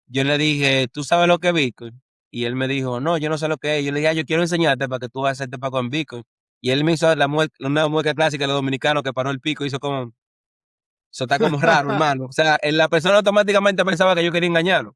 Yo le dije, ¿tú sabes lo que es Bitcoin? Y él me dijo, no, yo no sé lo que es. Yo le dije, yo quiero enseñarte para que tú hagas este pago en Bitcoin. Y él me hizo una mueca clásica de los dominicanos que paró el pico, hizo como, eso está como raro, hermano. O sea, la persona automáticamente pensaba que yo quería engañarlo.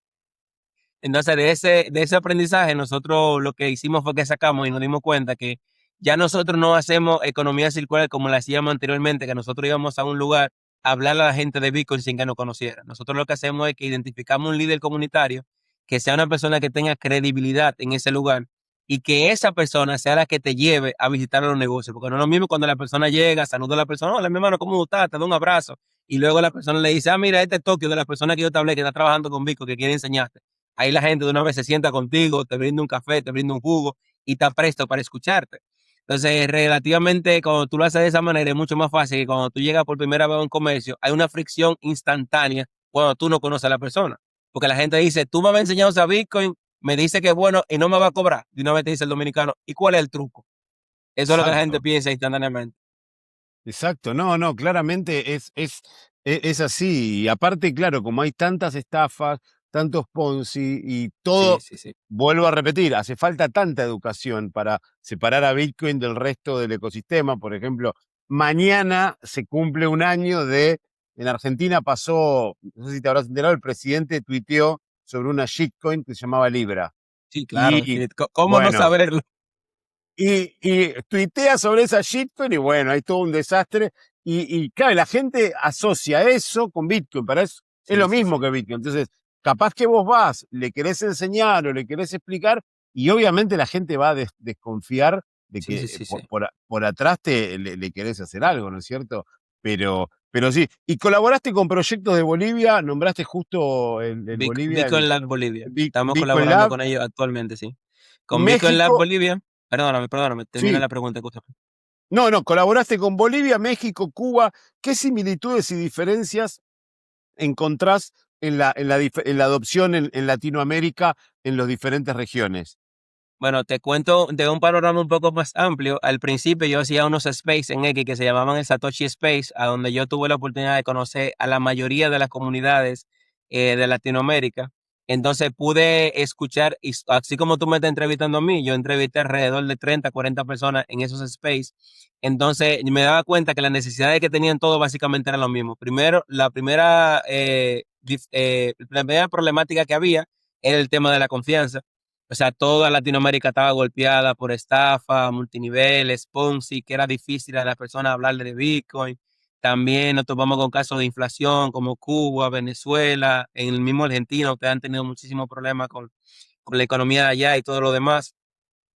Entonces, de ese aprendizaje, nosotros lo que hicimos fue que sacamos y nos dimos cuenta que ya nosotros no hacemos economía circular como la hacíamos anteriormente, que nosotros íbamos a un lugar a hablar a la gente de Bitcoin sin que nos conociera. Nosotros lo que hacemos es que identificamos un líder comunitario que sea una persona que tenga credibilidad en ese lugar y que esa persona sea la que te lleve a visitar los negocios. Porque no es lo mismo cuando la persona llega, saluda a la persona, hola, mi hermano, ¿cómo estás? Te da un abrazo. Y luego la persona le dice, ah, mira, este es Tokio de la persona que yo te hablé, que está trabajando con Bitcoin, que quiere enseñarte. Ahí la gente de una vez se sienta contigo, te brinda un café, te brinda un jugo y está presto para escucharte. Entonces, relativamente, cuando tú lo haces de esa manera, es mucho más fácil que cuando tú llegas por primera vez a un comercio, hay una fricción instantánea cuando tú no conoces a la persona. Porque la gente dice, tú me has enseñado a Bitcoin, me dice que es bueno y no me va a cobrar. De una vez te dice el dominicano, ¿y cuál es el truco? Eso es lo que la gente Exacto. piensa instantáneamente. Exacto, no, no, claramente es así. Y aparte, claro, como hay tantas estafas, tantos Ponzi y Sí, todo, sí, sí. vuelvo a repetir, hace falta tanta educación para separar a Bitcoin del resto del ecosistema. Por ejemplo, mañana se cumple un año en Argentina pasó, no sé si te habrás enterado, el presidente tuiteó sobre una shitcoin que se llamaba Libra. Sí, claro, Y definitivo. ¿Cómo no bueno, saberlo? y tuitea sobre esa shitcoin y bueno, hay todo un desastre. Y claro, la gente asocia eso con Bitcoin, para eso es Sí, lo sí, mismo sí. que Bitcoin. Entonces, capaz que vos vas, le querés enseñar o le querés explicar y obviamente la gente va a desconfiar de Sí, que sí, sí, sí. por atrás le querés hacer algo, ¿no es cierto? Pero sí. Y colaboraste con proyectos de Bolivia, nombraste justo el Bolivia, Bitcoin Lab Bolivia. Estamos Bitcoin colaborando Lab, con ellos actualmente, sí. Con Bitcoin Lab México, Bolivia. Perdóname, termina sí. la pregunta, Christopher. No, no, colaboraste con Bolivia, México, Cuba. ¿Qué similitudes y diferencias encontrás en la adopción en Latinoamérica en las diferentes regiones? Bueno, te cuento de un panorama un poco más amplio. Al principio yo hacía unos space en X que se llamaban el Satoshi Space, a donde yo tuve la oportunidad de conocer a la mayoría de las comunidades de Latinoamérica. Entonces pude escuchar, así como tú me estás entrevistando a mí, yo entrevisté alrededor de 30, 40 personas en esos space. Entonces me daba cuenta que las necesidades que tenían todos básicamente eran lo mismo. Primero, la primera problemática que había era el tema de la confianza. O sea, toda Latinoamérica estaba golpeada por estafa, multiniveles, Ponzi, que era difícil a las personas hablarle de Bitcoin. También nos topamos con casos de inflación como Cuba, Venezuela, en el mismo Argentina, ustedes han tenido muchísimos problemas con la economía de allá y todo lo demás.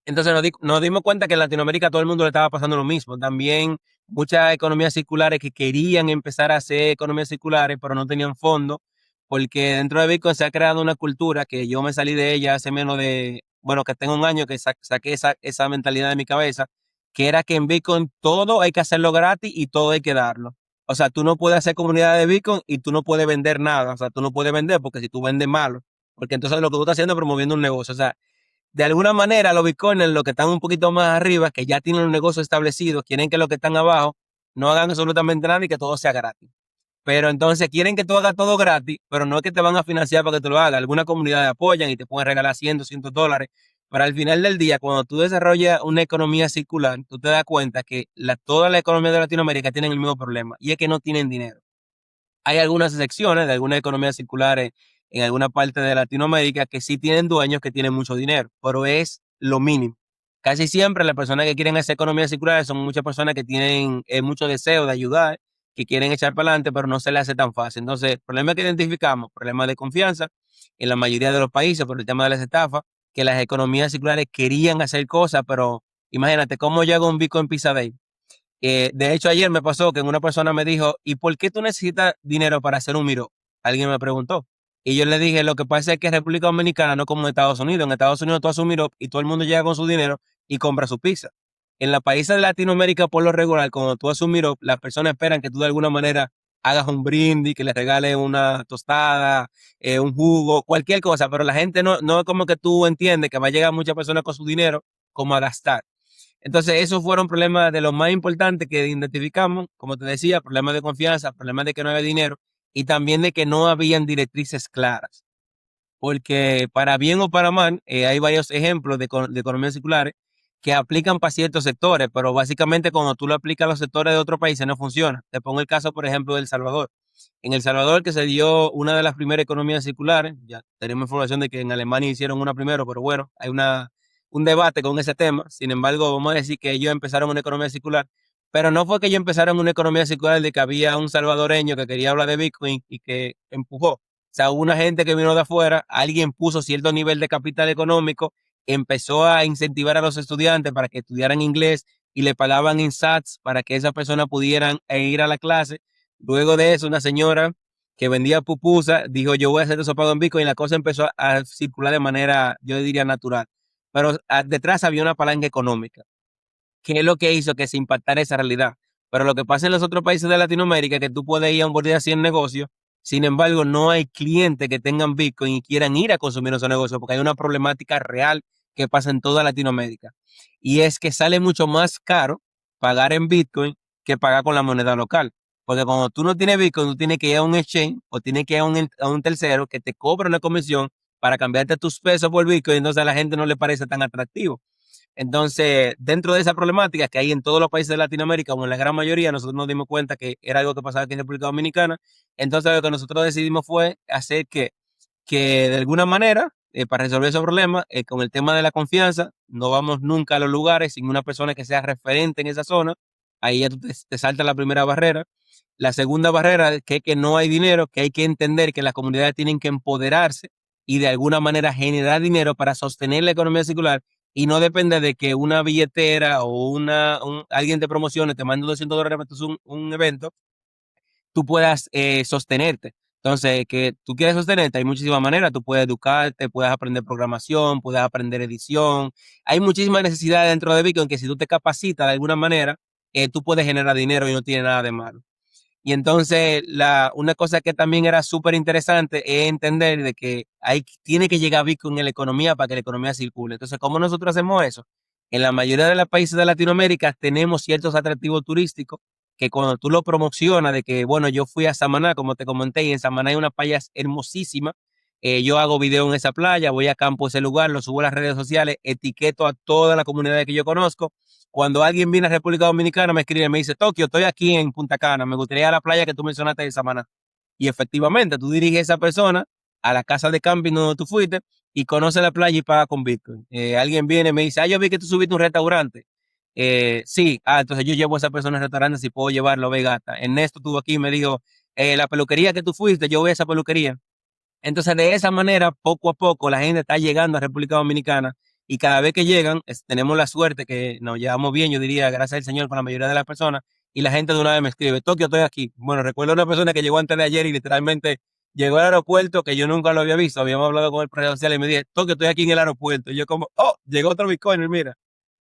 Entonces nos dimos cuenta que en Latinoamérica todo el mundo le estaba pasando lo mismo. También muchas economías circulares que querían empezar a hacer economías circulares, pero no tenían fondos, porque dentro de Bitcoin se ha creado una cultura que yo me salí de ella hace menos de, bueno, que tengo un año que saqué esa mentalidad de mi cabeza, que era que en Bitcoin todo hay que hacerlo gratis y todo hay que darlo. O sea, tú no puedes hacer comunidad de Bitcoin y tú no puedes vender nada. O sea, tú no puedes vender porque si tú vendes malo, porque entonces lo que tú estás haciendo es promoviendo un negocio. O sea, de alguna manera los bitcoiners, los que están un poquito más arriba, que ya tienen un negocio establecido, quieren que los que están abajo no hagan absolutamente nada y que todo sea gratis. pero entonces quieren que tú hagas todo gratis, pero no es que te van a financiar para que tú lo hagas. Algunas comunidades apoyan y te pueden regalar 100, $200. Pero al final del día, cuando tú desarrollas una economía circular, tú te das cuenta que toda la economía de Latinoamérica tienen el mismo problema y es que no tienen dinero. Hay algunas excepciones de algunas economías circulares en alguna parte de Latinoamérica que sí tienen dueños que tienen mucho dinero, pero es lo mínimo. Casi siempre las personas que quieren hacer economías circulares son muchas personas que tienen mucho deseo de ayudar, que quieren echar para adelante, pero no se les hace tan fácil. Entonces, el problema que identificamos, problema de confianza en la mayoría de los países por el tema de las estafas, que las economías circulares querían hacer cosas, pero imagínate cómo yo hago un Bitcoin Pizza Day. De hecho, ayer me pasó que una persona me dijo, ¿y por qué tú necesitas dinero para hacer un Miro? Alguien me preguntó. Y yo le dije, lo que pasa es que República Dominicana no como en Estados Unidos. En Estados Unidos tú haces un Miro y todo el mundo llega con su dinero y compra su pizza. En los países de Latinoamérica, por lo regular, cuando tú haces un Miro, las personas esperan que tú de alguna manera hagas un brindis, que les regales una tostada, un jugo, cualquier cosa, pero la gente no es como que tú entiendes que va a llegar muchas personas con su dinero como a gastar. Entonces, esos fueron problemas de los más importantes que identificamos, como te decía, problemas de confianza, problemas de que no había dinero y también de que no habían directrices claras. Porque para bien o para mal, hay varios ejemplos de economías circulares que aplican para ciertos sectores, pero básicamente cuando tú lo aplicas a los sectores de otros países no funciona. Te pongo el caso, por ejemplo, de El Salvador. En El Salvador, que se dio una de las primeras economías circulares, ya tenemos información de que en Alemania hicieron una primero, pero bueno, hay un debate con ese tema. Sin embargo, vamos a decir que ellos empezaron una economía circular, pero no fue que ellos empezaron una economía circular de que había un salvadoreño que quería hablar de Bitcoin y que empujó. O sea, hubo una gente que vino de afuera, alguien puso cierto nivel de capital económico, empezó a incentivar a los estudiantes para que estudiaran inglés y le pagaban en sats para que esas personas pudieran ir a la clase. Luego de eso, una señora que vendía pupusa dijo, yo voy a hacer eso pago en Bitcoin y la cosa empezó a circular de manera, yo diría, natural. Pero detrás había una palanca económica, que es lo que hizo que se impactara esa realidad. Pero lo que pasa en los otros países de Latinoamérica es que tú puedes ir a un borde así en negocio, sin embargo, no hay clientes que tengan Bitcoin y quieran ir a consumir esos negocios porque hay una problemática real que pasa en toda Latinoamérica. Y es que sale mucho más caro pagar en Bitcoin que pagar con la moneda local. Porque cuando tú no tienes Bitcoin, tú tienes que ir a un exchange o tienes que ir a un tercero que te cobra una comisión para cambiarte tus pesos por Bitcoin, entonces a la gente no le parece tan atractivo. Entonces, dentro de esa problemática que hay en todos los países de Latinoamérica, o en la gran mayoría, nosotros nos dimos cuenta que era algo que pasaba aquí en República Dominicana. Entonces, lo que nosotros decidimos fue hacer que de alguna manera, para resolver esos problemas, con el tema de la confianza, no vamos nunca a los lugares sin una persona que sea referente en esa zona. Ahí ya tú te saltas la primera barrera. La segunda barrera es que no hay dinero, que hay que entender que las comunidades tienen que empoderarse y de alguna manera generar dinero para sostener la economía circular y no depende de que una billetera o alguien te promocione, te mande $200 para un evento, tú puedas sostenerte. Entonces, que tú quieres sostenerte, hay muchísimas maneras. Tú puedes educarte, puedes aprender programación, puedes aprender edición. Hay muchísimas necesidades dentro de Bitcoin que si tú te capacitas de alguna manera, tú puedes generar dinero y no tiene nada de malo. Y entonces, una cosa que también era súper interesante es entender de que tiene que llegar Bitcoin en la economía para que la economía circule. Entonces, ¿cómo nosotros hacemos eso? En la mayoría de los países de Latinoamérica tenemos ciertos atractivos turísticos que cuando tú lo promocionas, de que, bueno, yo fui a Samaná, como te comenté, y en Samaná hay una playa hermosísima. Yo hago video en esa playa, voy a campo a ese lugar, lo subo a las redes sociales, etiqueto a toda la comunidad que yo conozco. Cuando alguien viene a República Dominicana, me escribe, me dice, Tokio, estoy aquí en Punta Cana, me gustaría ir a la playa que tú mencionaste de Samaná. Y efectivamente, tú diriges a esa persona a la casa de camping donde tú fuiste y conoce la playa y paga con Bitcoin. Alguien viene y me dice, yo vi que tú subiste un restaurante. Sí, entonces yo llevo a esa persona al restaurante si puedo llevarlo, ve gata. Ernesto estuvo aquí y me dijo, la peluquería que tú fuiste, yo voy a esa peluquería. Entonces, de esa manera, poco a poco, la gente está llegando a República Dominicana y cada vez que llegan, tenemos la suerte que nos llevamos bien, yo diría, gracias al Señor, con la mayoría de las personas, y la gente de una vez me escribe, Tokio, estoy aquí. Bueno, recuerdo una persona que llegó antes de ayer y literalmente llegó al aeropuerto que yo nunca lo había visto, habíamos hablado con el presidente social y me dije, Tokio, estoy aquí en el aeropuerto. Y yo como, oh, llegó otro Bitcoin, mira.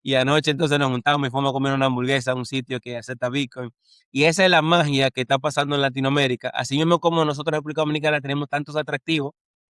Y anoche entonces nos juntamos y fuimos a comer una hamburguesa a un sitio que acepta Bitcoin. Y esa es la magia que está pasando en Latinoamérica. Así mismo como nosotros en República Dominicana tenemos tantos atractivos,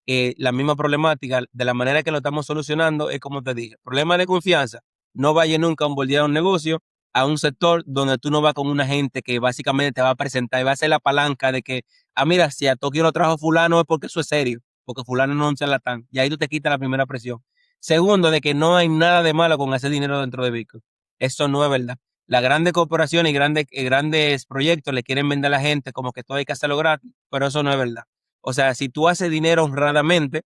la misma problemática, de la manera que lo estamos solucionando, es como te dije, problema de confianza, no vaya nunca a un un negocio, a un sector donde tú no vas con una gente que básicamente te va a presentar y va a ser la palanca de que, mira, si a Tokio lo trajo fulano es porque eso es serio, porque fulano no es un charlatán. Y ahí tú te quitas la primera presión. Segundo, de que no hay nada de malo con hacer dinero dentro de Bitcoin. Eso no es verdad. Las grandes corporaciones y grandes proyectos le quieren vender a la gente como que todo hay que hacerlo gratis, pero eso no es verdad. O sea, si tú haces dinero honradamente,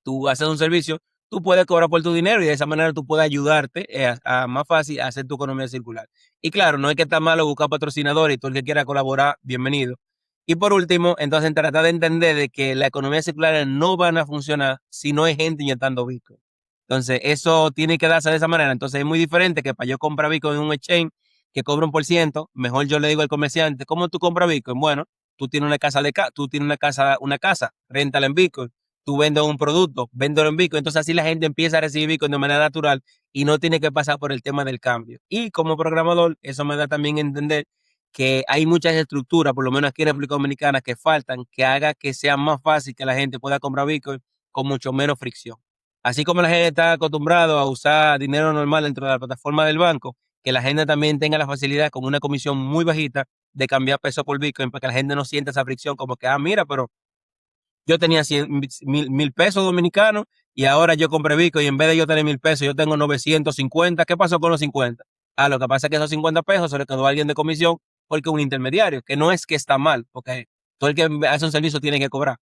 tú haces un servicio, tú puedes cobrar por tu dinero y de esa manera tú puedes ayudarte a más fácil a hacer tu economía circular. Y claro, no es que está malo buscar patrocinadores y todo el que quiera colaborar, bienvenido. Y por último, entonces tratar de entender de que la economía circular no van a funcionar si no hay gente inyectando Bitcoin. Entonces, eso tiene que darse de esa manera. Entonces, es muy diferente que para yo comprar Bitcoin en un exchange que cobra 1%, mejor yo le digo al comerciante, ¿cómo tú compras Bitcoin? Bueno, tú tienes una casa, réntala en Bitcoin, tú vendes un producto, véndelo en Bitcoin, entonces así la gente empieza a recibir Bitcoin de manera natural y no tiene que pasar por el tema del cambio. Y como programador, eso me da también a entender que hay muchas estructuras, por lo menos aquí en República Dominicana, que faltan, que haga que sea más fácil que la gente pueda comprar Bitcoin con mucho menos fricción. Así como la gente está acostumbrado a usar dinero normal dentro de la plataforma del banco, que la gente también tenga la facilidad con una comisión muy bajita de cambiar peso por Bitcoin para que la gente no sienta esa fricción como que, mira, pero yo tenía 100 mil pesos dominicanos y ahora yo compré Bitcoin y en vez de yo tener 1,000 pesos, yo tengo 950. ¿Qué pasó con los 50? Lo que pasa es que esos 50 pesos se le quedó a alguien de comisión porque un intermediario, que no es que está mal, porque todo el que hace un servicio tiene que cobrar.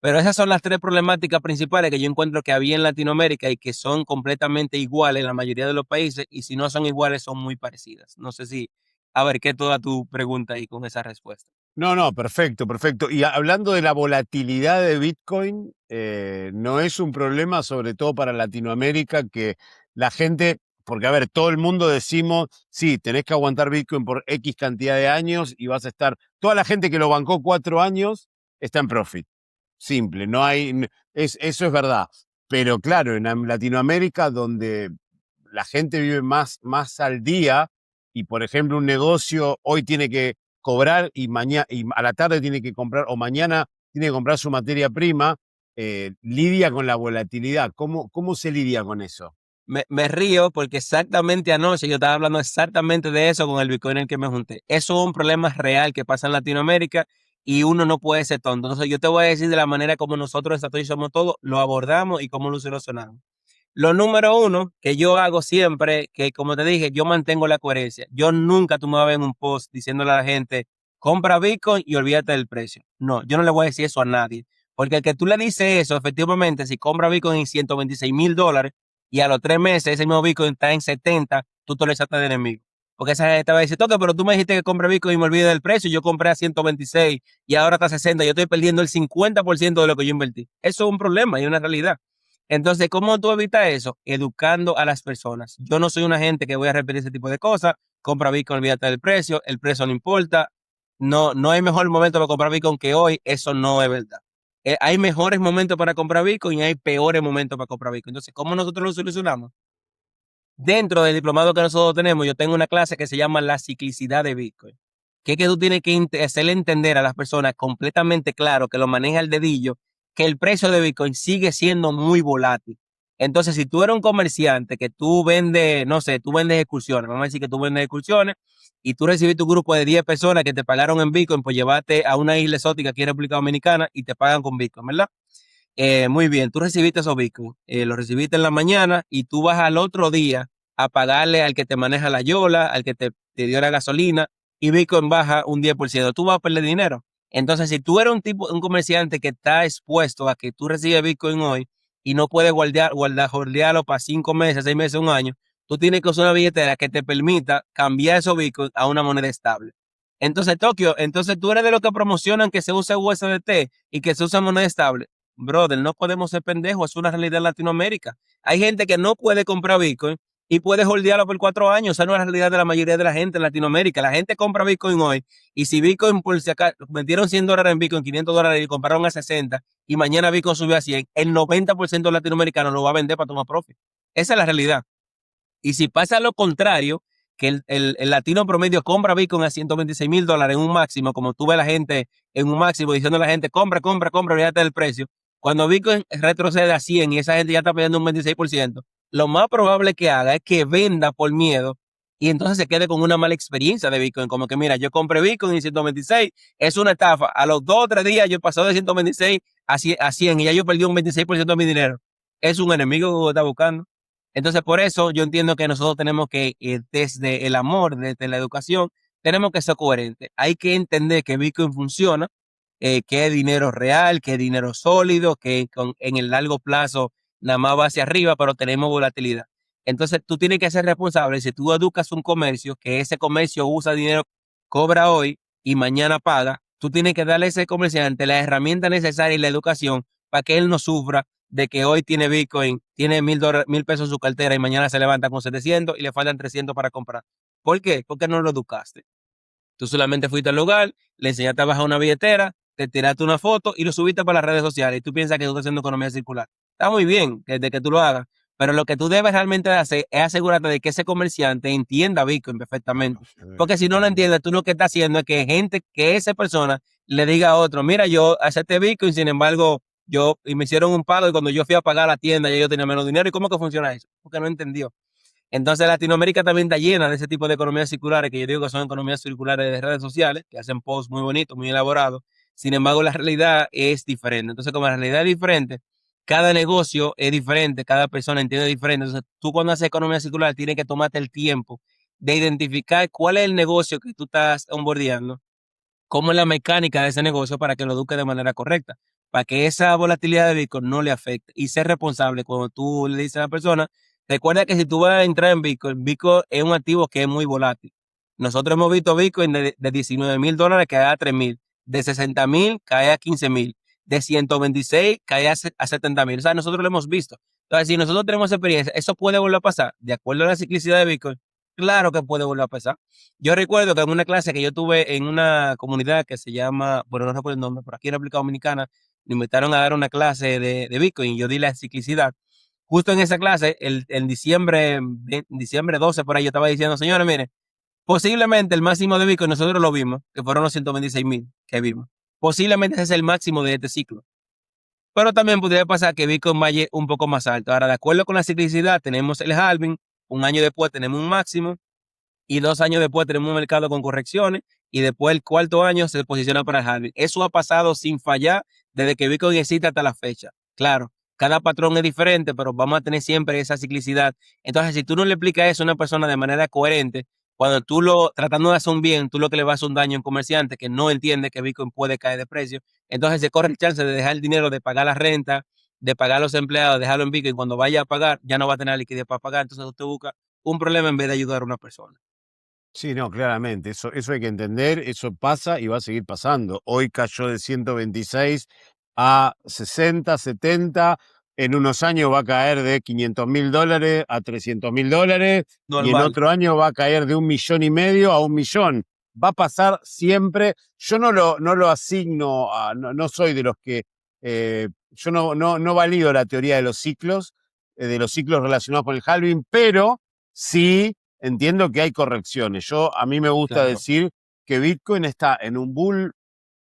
Pero esas son las tres problemáticas principales que yo encuentro que había en Latinoamérica y que son completamente iguales en la mayoría de los países y si no son iguales son muy parecidas. No sé si, a ver, ¿qué toda tu pregunta ahí con esa respuesta? No, no, perfecto, perfecto. Y hablando de la volatilidad de Bitcoin, no es un problema, sobre todo para Latinoamérica, que la gente, porque a ver, todo el mundo decimos, sí, tenés que aguantar Bitcoin por X cantidad de años y vas a estar, toda la gente que lo bancó 4 años está en profit. Simple, no hay, eso es verdad. Pero claro, en Latinoamérica, donde la gente vive más al día, y por ejemplo, un negocio hoy tiene que cobrar y mañana y a la tarde tiene que comprar o mañana tiene que comprar su materia prima, lidia con la volatilidad. ¿Cómo se lidia con eso? Me río porque exactamente anoche yo estaba hablando exactamente de eso con el Bitcoin en el que me junté. Eso es un problema real que pasa en Latinoamérica y uno no puede ser tonto. Entonces yo te voy a decir de la manera como nosotros en Satoshi Somos Todo lo abordamos y cómo lo solucionamos. Lo número uno que yo hago siempre, que como te dije, yo mantengo la coherencia. Yo nunca tú me vas a ver en un post diciéndole a la gente, compra Bitcoin y olvídate del precio. No, yo no le voy a decir eso a nadie. Porque el que tú le dices eso, efectivamente, si compra Bitcoin en $126,000 y a los 3 meses ese mismo Bitcoin está en 70, tú te lo echaste de enemigo. Porque esa gente te va a decir, toque, pero tú me dijiste que compre Bitcoin y me olvidé del precio. Yo compré a 126 y ahora está a 60. Yo estoy perdiendo el 50% de lo que yo invertí. Eso es un problema y una realidad. Entonces, ¿cómo tú evitas eso? Educando a las personas. Yo no soy una gente que voy a repetir ese tipo de cosas. Compra Bitcoin, olvídate del precio. El precio no importa. No, no hay mejor momento para comprar Bitcoin que hoy. Eso no es verdad. Hay mejores momentos para comprar Bitcoin y hay peores momentos para comprar Bitcoin. Entonces, ¿cómo nosotros lo solucionamos? Dentro del diplomado que nosotros tenemos, yo tengo una clase que se llama la ciclicidad de Bitcoin, que es que tú tienes que hacerle entender a las personas completamente claro que lo maneja el dedillo, que el precio de Bitcoin sigue siendo muy volátil. Entonces, si tú eres un comerciante que tú vendes, no sé, tú vendes excursiones, vamos a decir que tú vendes excursiones y tú recibiste un grupo de 10 personas que te pagaron en Bitcoin por llevarte a una isla exótica aquí en República Dominicana y te pagan con Bitcoin, ¿verdad? Muy bien, tú recibiste esos Bitcoin, los recibiste en la mañana y tú vas al otro día a pagarle al que te maneja la yola, al que te dio la gasolina y Bitcoin baja un 10%. Tú vas a perder dinero. Entonces, si tú eres un comerciante que está expuesto a que tú recibes Bitcoin hoy y no puedes guardarlo para 5 meses, 6 meses, un año, tú tienes que usar una billetera que te permita cambiar esos Bitcoin a una moneda estable. Entonces, Tokio, entonces tú eres de los que promocionan que se use USDT y que se usa moneda estable. Brother, no podemos ser pendejos, es una realidad en Latinoamérica. Hay gente que no puede comprar Bitcoin y puede holdearlo por 4 años. Esa no es la realidad de la mayoría de la gente en Latinoamérica. La gente compra Bitcoin hoy y si Bitcoin, por si acaso, metieron $100 en Bitcoin, $500 y compraron a 60 y mañana Bitcoin subió a 100, el 90% de latinoamericanos lo va a vender para tomar profit. Esa es la realidad. Y si pasa lo contrario, que el latino promedio compra Bitcoin a $126,000 en un máximo, como tú ves a la gente en un máximo diciendo a la gente, compra, compra, compra, olvídate del precio. Cuando Bitcoin retrocede a 100 y esa gente ya está perdiendo un 26%, lo más probable que haga es que venda por miedo y entonces se quede con una mala experiencia de Bitcoin, como que mira, yo compré Bitcoin en 126, es una estafa, a los 2 o 3 días yo he pasado de 126 a 100 y ya yo perdí un 26% de mi dinero. Es un enemigo que está buscando. Entonces, por eso yo entiendo que nosotros tenemos que, desde el amor, desde la educación, tenemos que ser coherentes. Hay que entender que Bitcoin funciona, que es dinero real, que es dinero sólido, que en el largo plazo nada más va hacia arriba, pero tenemos volatilidad. Entonces, tú tienes que ser responsable. Si tú educas un comercio, que ese comercio usa dinero, cobra hoy y mañana paga, tú tienes que darle a ese comerciante la herramienta necesaria y la educación para que él no sufra de que hoy tiene Bitcoin, tiene $1,000, 1,000 en su cartera y mañana se levanta con 700 y le faltan 300 para comprar. ¿Por qué? Porque no lo educaste. Tú solamente fuiste al lugar, le enseñaste a bajar una billetera, te tiraste una foto y lo subiste para las redes sociales y tú piensas que tú estás haciendo economía circular. Está muy bien de que tú lo hagas, pero lo que tú debes realmente hacer es asegurarte de que ese comerciante entienda Bitcoin perfectamente. Porque si no lo entiende, tú lo que estás haciendo es que esa persona le diga a otro, mira, yo acepté Bitcoin, sin embargo, y me hicieron un pago y cuando yo fui a pagar a la tienda ya yo tenía menos dinero. ¿Y cómo que funciona eso? Porque no entendió. Entonces Latinoamérica también está llena de ese tipo de economías circulares, que yo digo que son economías circulares de redes sociales, que hacen posts muy bonitos, muy elaborados. Sin embargo, la realidad es diferente. Entonces, como la realidad es diferente, cada negocio es diferente, cada persona entiende diferente. Entonces, tú cuando haces economía circular tienes que tomarte el tiempo de identificar cuál es el negocio que tú estás onboardeando, cómo es la mecánica de ese negocio para que lo eduque de manera correcta, para que esa volatilidad de Bitcoin no le afecte y ser responsable cuando tú le dices a la persona, recuerda que si tú vas a entrar en Bitcoin, Bitcoin es un activo que es muy volátil. Nosotros hemos visto Bitcoin de $19,000 caer a 3,000, de 60,000 caer a 15,000, de 126 caer a 70,000. O sea, nosotros lo hemos visto. Entonces, si nosotros tenemos experiencia, ¿eso puede volver a pasar? De acuerdo a la ciclicidad de Bitcoin, claro que puede volver a pasar. Yo recuerdo que en una clase que yo tuve en una comunidad que se llama, bueno, no recuerdo el nombre, por aquí en República Dominicana, me invitaron a dar una clase de Bitcoin y yo di la ciclicidad. Justo en esa clase, en diciembre 12, por ahí yo estaba diciendo, señores, miren, posiblemente el máximo de Bitcoin nosotros lo vimos, que fueron los 126,000 que vimos. Posiblemente ese es el máximo de este ciclo. Pero también podría pasar que Bitcoin vaya un poco más alto. Ahora, de acuerdo con la ciclicidad, tenemos el halving, un año después tenemos un máximo, y 2 años después tenemos un mercado con correcciones y después el cuarto año se posiciona para el halving. Eso ha pasado sin fallar desde que Bitcoin existe hasta la fecha. Claro, cada patrón es diferente, pero vamos a tener siempre esa ciclicidad. Entonces, si tú no le explicas eso a una persona de manera coherente, cuando tratando de hacer un bien, tú lo que le vas a hacer un daño a un comerciante que no entiende que Bitcoin puede caer de precio, entonces se corre el chance de dejar el dinero, de pagar la renta, de pagar a los empleados, dejarlo en Bitcoin. Cuando vaya a pagar, ya no va a tener liquidez para pagar. Entonces, usted busca un problema en vez de ayudar a una persona. Sí, no, claramente, eso hay que entender, eso pasa y va a seguir pasando. Hoy cayó de 126 a 60, 70, en unos años va a caer de $500,000 a $300,000 y en Normal. otro año va a caer de 1,5 millones a 1 millón. Va a pasar siempre. Yo no lo asigno, no soy de los que, yo no valido la teoría de los ciclos relacionados con el halving, pero sí entiendo que hay correcciones. A mí me gusta Claro. decir que Bitcoin está en un bull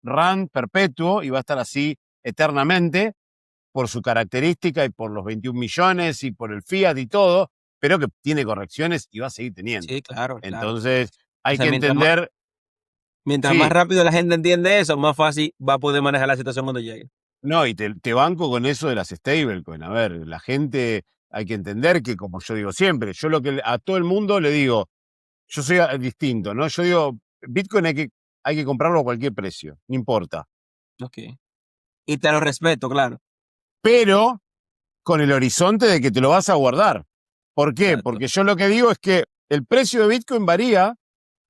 run perpetuo y va a estar así eternamente por su característica y por los 21 millones y por el fiat y todo, pero que tiene correcciones y va a seguir teniendo. Sí, claro, claro. Entonces, hay Entonces, que entender, mientras más sí, rápido la gente entiende eso, más fácil va a poder manejar la situación cuando llegue. no, y te banco con eso de las stablecoin. A ver, la gente hay que entender que, como yo digo siempre, yo lo que a todo el mundo le digo, yo soy distinto, ¿no? Yo digo, Bitcoin hay que comprarlo a cualquier precio, no importa. Ok. Y te lo respeto, claro. Pero con el horizonte de que te lo vas a guardar. ¿Por qué? Exacto. Porque yo lo que digo es que el precio de Bitcoin varía,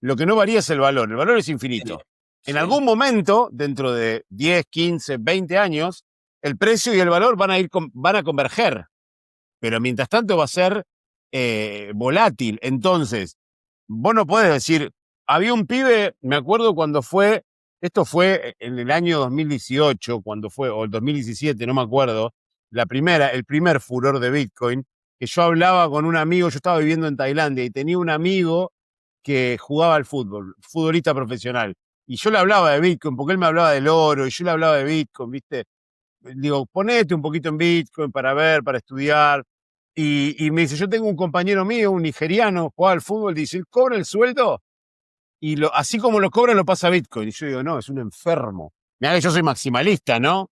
lo que no varía es el valor es Sí, infinito. En sí. algún momento, dentro de 10, 15, 20 años, el precio y el valor van a converger, pero mientras tanto va a ser volátil. Entonces, vos no podés decir, había un pibe, me acuerdo cuando esto fue en el año 2018, cuando fue, o el 2017, no me acuerdo, el primer furor de Bitcoin, que yo hablaba con un amigo, yo estaba viviendo en Tailandia y tenía un amigo que jugaba al fútbol, futbolista profesional. Y yo le hablaba de Bitcoin, porque él me hablaba del oro, y yo le hablaba de Bitcoin, ¿viste? Digo, ponete un poquito en Bitcoin para ver, para estudiar. Y me dice, yo tengo un compañero mío, un nigeriano, juega al fútbol, dice, él cobra el sueldo y así como lo cobra lo pasa a Bitcoin. Y yo digo, no, es un enfermo. Mirá que yo soy maximalista, ¿no?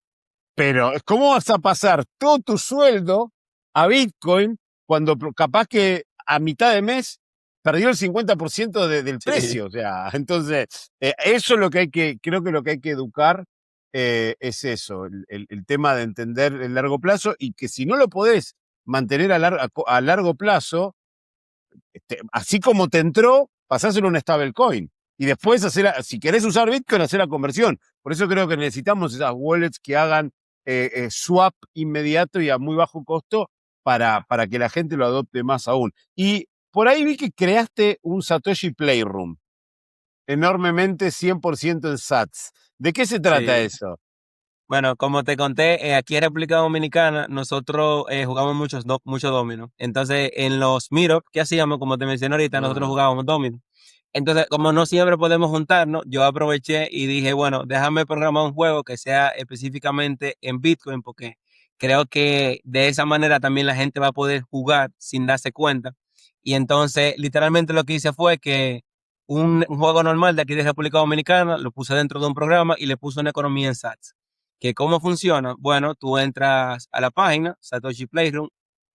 Pero, ¿cómo vas a pasar todo tu sueldo a Bitcoin cuando capaz que a mitad de mes perdió el 50% del Sí, precio? O sea, entonces, eso es lo que creo que lo que hay que educar es eso, el tema de entender el largo plazo y que si no lo podés mantener a largo plazo, así como te entró, pasáselo a un stablecoin. Y después si querés usar Bitcoin, hacer la conversión. Por eso creo que necesitamos esas wallets que hagan swap inmediato y a muy bajo costo para que la gente lo adopte más aún. Y por ahí vi que creaste un Satoshi Playroom, enormemente 100% en Sats. ¿De qué se trata sí. eso? Bueno, como te conté, aquí en República Dominicana nosotros jugamos mucho domino. Entonces, en los meetups que hacíamos, como te mencioné ahorita, nosotros Ah, jugábamos domino. Entonces, como no siempre podemos juntarnos, yo aproveché y dije, bueno, déjame programar un juego que sea específicamente en Bitcoin, porque creo que de esa manera también la gente va a poder jugar sin darse cuenta. Y entonces, literalmente lo que hice fue que un juego normal de aquí de República Dominicana lo puse dentro de un programa y le puse una economía en sats. ¿Que cómo funciona? Bueno, tú entras a la página, Satoshi Playroom,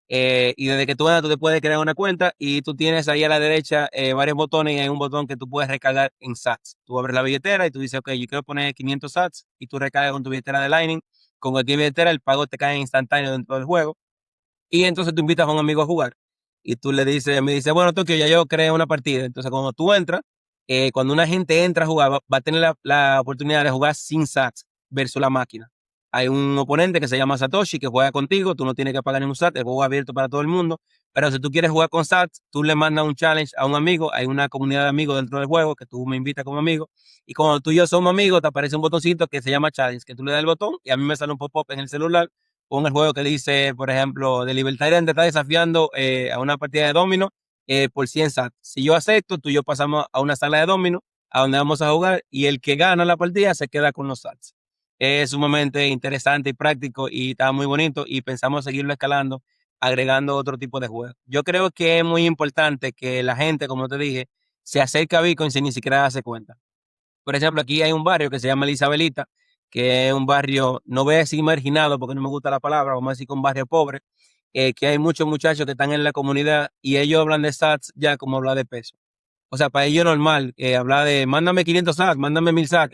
y desde que tú entras, tú te puedes crear una cuenta y tú tienes ahí a la derecha varios botones y hay un botón que tú puedes recargar en sats. Tú abres la billetera y tú dices, ok, yo quiero poner 500 sats y tú recargas con tu billetera de Lightning. Con cualquier billetera el pago te cae instantáneo dentro del juego y entonces tú invitas a un amigo a jugar y tú le dices, me dice, bueno, Tokio, ya yo creé una partida. Entonces cuando tú entras, cuando una gente entra a jugar, va a tener la oportunidad de jugar sin sats versus la máquina. Hay un oponente que se llama Satoshi que juega contigo, tú no tienes que pagar ningún sat, el juego es abierto para todo el mundo, pero si tú quieres jugar con sats, tú le mandas un challenge a un amigo, hay una comunidad de amigos dentro del juego que tú me invitas como amigo, y cuando tú y yo somos amigos, te aparece un botoncito que se llama challenge, que tú le das el botón y a mí me sale un pop-up en el celular con el juego que dice, por ejemplo, The Libertarian te está desafiando a una partida de domino por 100 sats. Si yo acepto, tú y yo pasamos a una sala de domino a donde vamos a jugar y el que gana la partida se queda con los sats. Es sumamente interesante y práctico y está muy bonito y pensamos seguirlo escalando, agregando otro tipo de juegos. Yo creo que es muy importante que la gente, como te dije, se acerque a Bitcoin sin ni siquiera darse cuenta. Por ejemplo, aquí hay un barrio que se llama La Isabelita, que es un barrio, no voy a decir marginado porque no me gusta la palabra, vamos a decir que un barrio pobre, que hay muchos muchachos que están en la comunidad y ellos hablan de sats ya como hablar de peso. O sea, para ellos es normal hablar de, mándame 500 sats, mándame 1000 sats,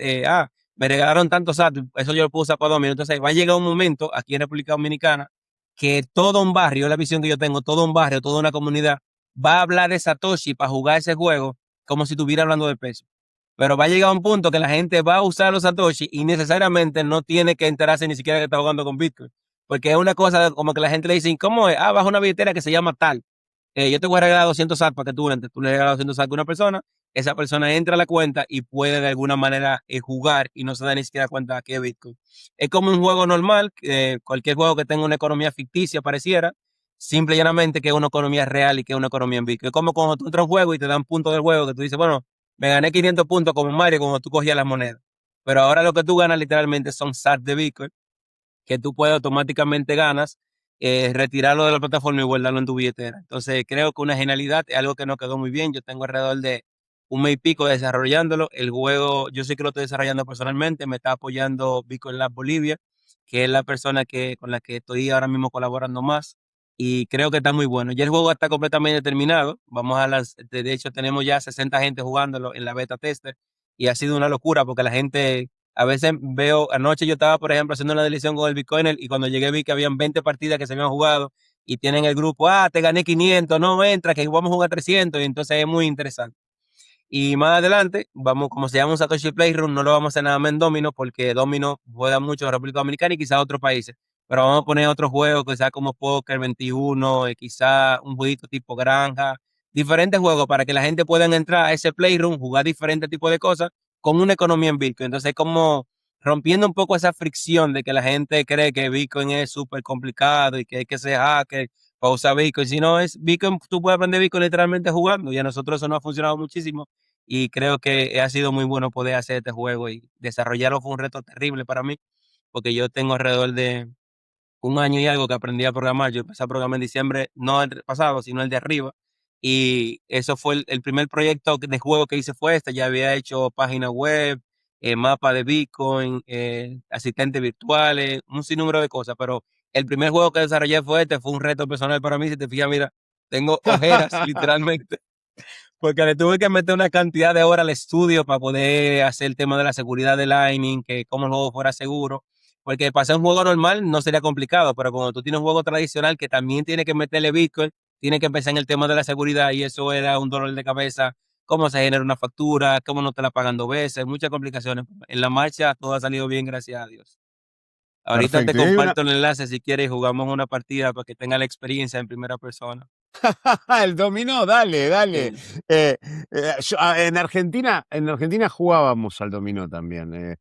me regalaron tantos sats, eso yo lo puedo usar para 2 minutos. Entonces va a llegar un momento aquí en República Dominicana que todo un barrio, la visión que yo tengo, todo un barrio, toda una comunidad va a hablar de Satoshi para jugar ese juego como si estuviera hablando de peso. Pero va a llegar un punto que la gente va a usar los Satoshi y necesariamente no tiene que enterarse ni siquiera que está jugando con Bitcoin. Porque es una cosa como que la gente le dice, ¿cómo es? Ah, baja una billetera que se llama tal. Yo te voy a regalar 200 sats para que tú entres. Tú le regalas 200 sats a una persona, esa persona entra a la cuenta y puede de alguna manera jugar y no se da ni siquiera cuenta que es Bitcoin. Es como un juego normal, cualquier juego que tenga una economía ficticia pareciera, simple y llanamente que es una economía real y que es una economía en Bitcoin. Es como cuando tú entras a un juego y te dan puntos del juego que tú dices, bueno, me gané 500 puntos como Mario cuando tú cogías las monedas. Pero ahora lo que tú ganas literalmente son sats de Bitcoin que tú puedes automáticamente ganas, retirarlo de la plataforma y guardarlo en tu billetera. Entonces creo que una genialidad es algo que nos quedó muy bien. Yo tengo alrededor de un mes y pico desarrollándolo. El juego, yo sé que lo estoy desarrollando personalmente, me está apoyando Bitcoin Lab Bolivia, que es la persona con la que estoy ahora mismo colaborando más. Y creo que está muy bueno. Ya el juego está completamente terminado. De hecho, tenemos ya 60 gente jugándolo en la beta tester y ha sido una locura porque la gente a veces veo, anoche yo estaba, por ejemplo, haciendo una delición con el Bitcoiner y cuando llegué vi que habían 20 partidas que se habían jugado y tienen el grupo, te gané 500, no entra, que vamos a jugar 300 y entonces es muy interesante. Y más adelante, vamos, como se llama un Satoshi Playroom, no lo vamos a hacer nada más en Domino porque Domino juega mucho en República Dominicana y quizás otros países. Pero vamos a poner otros juegos, quizás como Poker 21, quizás un jueguito tipo Granja, diferentes juegos para que la gente pueda entrar a ese Playroom, jugar diferentes tipos de cosas con una economía en Bitcoin. Entonces, como rompiendo un poco esa fricción de que la gente cree que Bitcoin es súper complicado y que hay que ser hacker para usar Bitcoin. Si no es Bitcoin, tú puedes aprender Bitcoin literalmente jugando y a nosotros eso nos ha funcionado muchísimo y creo que ha sido muy bueno poder hacer este juego y desarrollarlo fue un reto terrible para mí porque yo tengo alrededor de un año y algo que aprendí a programar. Yo empecé a programar en diciembre, no el pasado, sino el de arriba. Y eso fue el primer proyecto de juego que hice fue este. Ya había hecho página web, mapa de Bitcoin, asistentes virtuales, un sinnúmero de cosas. Pero el primer juego que desarrollé fue este, fue un reto personal para mí. Si te fijas, mira, tengo ojeras literalmente porque le tuve que meter una cantidad de horas al estudio para poder hacer el tema de la seguridad de Lightning, que como el juego fuera seguro. Porque para hacer un juego normal no sería complicado, pero cuando tú tienes un juego tradicional que también tiene que meterle Bitcoin, tiene que empezar en el tema de la seguridad y eso era un dolor de cabeza. Cómo se genera una factura, cómo no te la pagan 2 veces, muchas complicaciones. En la marcha todo ha salido bien, gracias a Dios. Ahorita te Perfecto. Y hay una, comparto el enlace si quieres y jugamos una partida para que tenga la experiencia en primera persona. el dominó, dale, dale. Sí, En Argentina jugábamos al dominó también.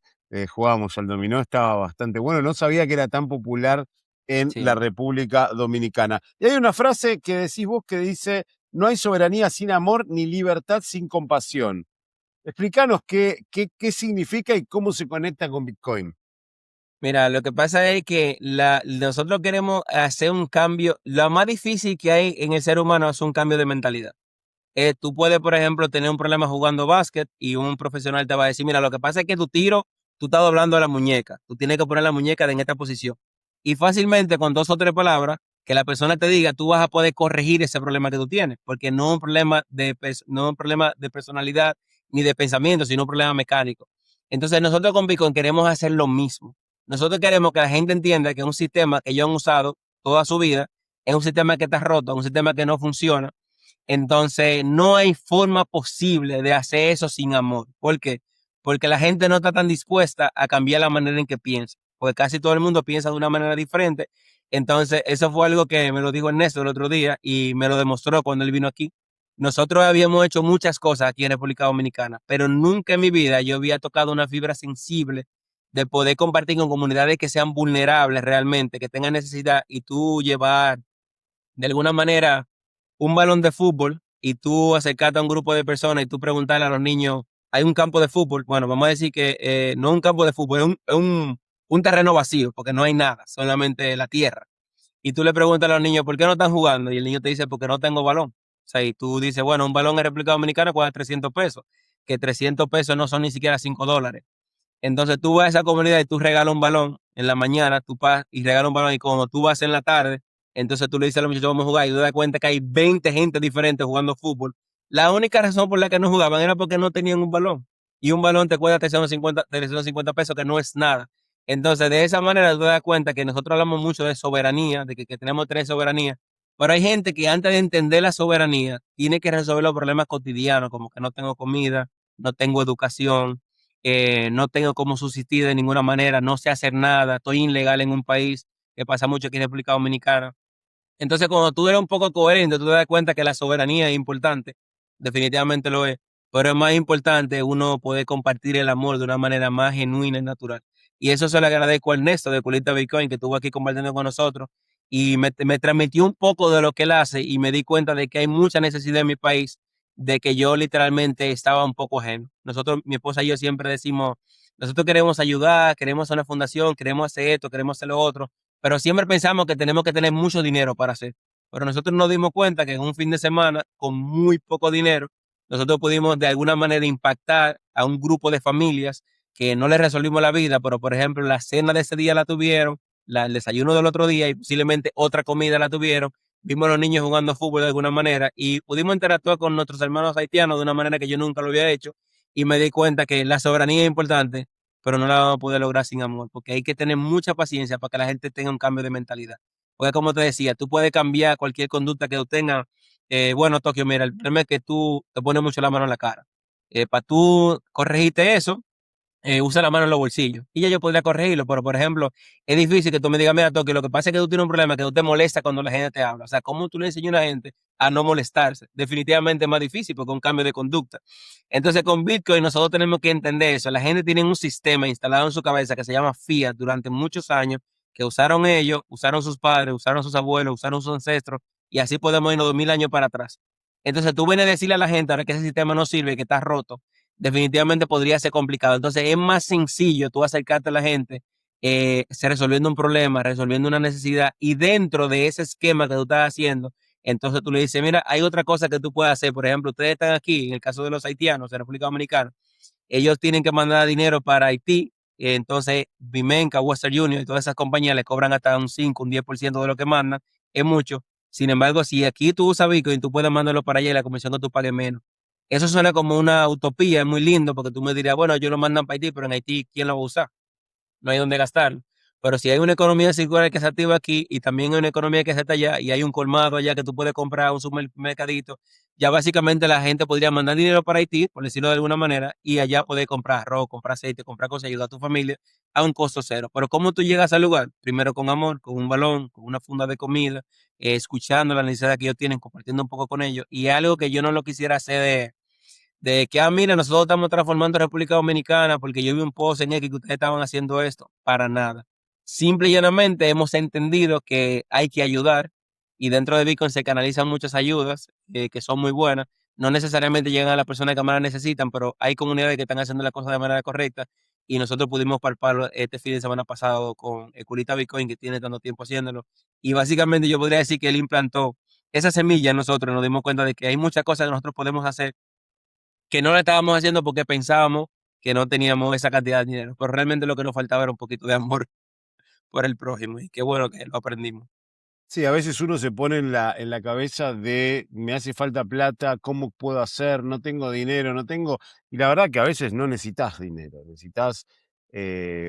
Jugábamos al dominó, estaba bastante bueno. No sabía que era tan popular en la sí. República Dominicana. Y hay una frase que decís vos que dice: no hay soberanía sin amor ni libertad sin compasión. Explícanos qué significa y cómo se conecta con Bitcoin. Mira, lo que pasa es que nosotros queremos hacer un cambio. Lo más difícil que hay en el ser humano es un cambio de mentalidad. Tú puedes, por ejemplo, tener un problema jugando básquet y un profesional te va a decir, mira, lo que pasa es que tu tiro, tú estás doblando la muñeca. Tú tienes que poner la muñeca en esta posición. Y fácilmente, con 2 o 3 palabras, que la persona te diga, tú vas a poder corregir ese problema que tú tienes. Porque no es un problema no es un problema de personalidad ni de pensamiento, sino un problema mecánico. Entonces, nosotros con Bitcoin queremos hacer lo mismo. Nosotros queremos que la gente entienda que es un sistema que ellos han usado toda su vida, es un sistema que está roto, es un sistema que no funciona. Entonces, no hay forma posible de hacer eso sin amor. ¿Por qué? Porque la gente no está tan dispuesta a cambiar la manera en que piensa, porque casi todo el mundo piensa de una manera diferente. Entonces, eso fue algo que me lo dijo Ernesto el otro día y me lo demostró cuando él vino aquí. Nosotros habíamos hecho muchas cosas aquí en República Dominicana, pero nunca en mi vida yo había tocado una fibra sensible de poder compartir con comunidades que sean vulnerables realmente, que tengan necesidad y tú llevar de alguna manera un balón de fútbol y tú acercarte a un grupo de personas y tú preguntarle a los niños, hay un campo de fútbol, bueno, vamos a decir que no un campo de fútbol, es un terreno vacío, porque no hay nada, solamente la tierra. Y tú le preguntas a los niños, ¿por qué no están jugando? Y el niño te dice, porque no tengo balón. O sea, y tú dices, bueno, un balón en República Dominicana cuesta 300 pesos, que 300 pesos no son ni siquiera $5. Entonces tú vas a esa comunidad y tú regalas un balón en la mañana, tú vas y regalas un balón y como tú vas en la tarde, entonces tú le dices a los muchachos vamos a jugar y tú te das cuenta que hay 20 gente diferente jugando fútbol. La única razón por la que no jugaban era porque no tenían un balón. Y un balón te cuesta 350 pesos, que no es nada. Entonces, de esa manera tú te das cuenta que nosotros hablamos mucho de soberanía, de que tenemos que tener soberanía, pero hay gente que antes de entender la soberanía tiene que resolver los problemas cotidianos, como que no tengo comida, no tengo educación, no tengo cómo subsistir de ninguna manera, no sé hacer nada, estoy ilegal en un país que pasa mucho aquí en República Dominicana. Entonces, cuando tú eres un poco coherente, tú te das cuenta que la soberanía es importante, definitivamente lo es, pero es más importante uno poder compartir el amor de una manera más genuina y natural. Y eso se lo agradezco a Ernesto de Culita Bitcoin, que estuvo aquí compartiendo con nosotros y me transmitió un poco de lo que él hace y me di cuenta de que hay mucha necesidad en mi país, de que yo literalmente estaba un poco ajeno. Nosotros, mi esposa y yo siempre decimos, nosotros queremos ayudar, queremos hacer una fundación, queremos hacer esto, queremos hacer lo otro, pero siempre pensamos que tenemos que tener mucho dinero para hacer. Pero nosotros nos dimos cuenta que en un fin de semana, con muy poco dinero, nosotros pudimos de alguna manera impactar a un grupo de familias que no les resolvimos la vida, pero por ejemplo, la cena de ese día la tuvieron, el desayuno del otro día y posiblemente otra comida la tuvieron. Vimos a los niños jugando fútbol de alguna manera y pudimos interactuar con nuestros hermanos haitianos de una manera que yo nunca lo había hecho y me di cuenta que la soberanía es importante, pero no la vamos a poder lograr sin amor, porque hay que tener mucha paciencia para que la gente tenga un cambio de mentalidad. Porque como te decía, tú puedes cambiar cualquier conducta que tú tengas. Bueno, Tokio, mira, el problema es que tú te pones mucho la mano en la cara. Para tú corregirte eso, usa la mano en los bolsillos. Y ya yo podría corregirlo, pero por ejemplo, es difícil que tú me digas, mira, Tokio, lo que pasa es que tú tienes un problema, que tú te molesta cuando la gente te habla. O sea, ¿cómo tú le enseñas a una gente a no molestarse? Definitivamente es más difícil porque es un cambio de conducta. Entonces, con Bitcoin nosotros tenemos que entender eso. La gente tiene un sistema instalado en su cabeza que se llama Fiat durante muchos años, que usaron ellos, usaron sus padres, usaron sus abuelos, usaron sus ancestros, y así podemos irnos 2000 años para atrás. Entonces, tú vienes a decirle a la gente ahora que ese sistema no sirve, que está roto definitivamente podría ser complicado. Entonces es más sencillo tú acercarte a la gente se resolviendo un problema, resolviendo una necesidad, y dentro de ese esquema que tú estás haciendo, entonces tú le dices, mira, hay otra cosa que tú puedes hacer. Por ejemplo, ustedes están aquí, en el caso de los haitianos, en República Dominicana, ellos tienen que mandar dinero para Haití, entonces Bimenca, Western Union y todas esas compañías le cobran hasta un 5, un 10% de lo que mandan, es mucho. Sin embargo, si aquí tú usas Bitcoin, tú puedes mandarlo para allá y la comisión que tú pagues menos. Eso suena como una utopía, es muy lindo, porque tú me dirías, bueno, ellos lo mandan para Haití, pero en Haití, ¿quién lo va a usar? No hay dónde gastarlo. Pero si hay una economía circular que se activa aquí y también hay una economía que se está allá y hay un colmado allá que tú puedes comprar un supermercadito, ya básicamente la gente podría mandar dinero para Haití, por decirlo de alguna manera, y allá poder comprar arroz, comprar aceite, comprar cosas, ayudar a tu familia a un costo cero. Pero ¿cómo tú llegas al lugar? Primero con amor, con un balón, con una funda de comida, escuchando la necesidad que ellos tienen, compartiendo un poco con ellos. Y algo que yo no lo quisiera hacer de que, mira, nosotros estamos transformando República Dominicana porque yo vi un post en X que ustedes estaban haciendo esto. Para nada. Simple y llanamente hemos entendido que hay que ayudar, y dentro de Bitcoin se canalizan muchas ayudas que son muy buenas. No necesariamente llegan a las personas que más las necesitan, pero hay comunidades que están haciendo las cosas de manera correcta, y nosotros pudimos palparlo este fin de semana pasado con el Curita Bitcoin, que tiene tanto tiempo haciéndolo. Y básicamente yo podría decir que él implantó esa semilla en nosotros. Nos dimos cuenta de que hay muchas cosas que nosotros podemos hacer que no lo estábamos haciendo porque pensábamos que no teníamos esa cantidad de dinero, pero realmente lo que nos faltaba era un poquito de amor por el prójimo, y qué bueno que lo aprendimos. Sí, a veces uno se pone en la cabeza de me hace falta plata, ¿cómo puedo hacer? No tengo dinero, no tengo. Y la verdad que a veces no necesitas dinero, necesitas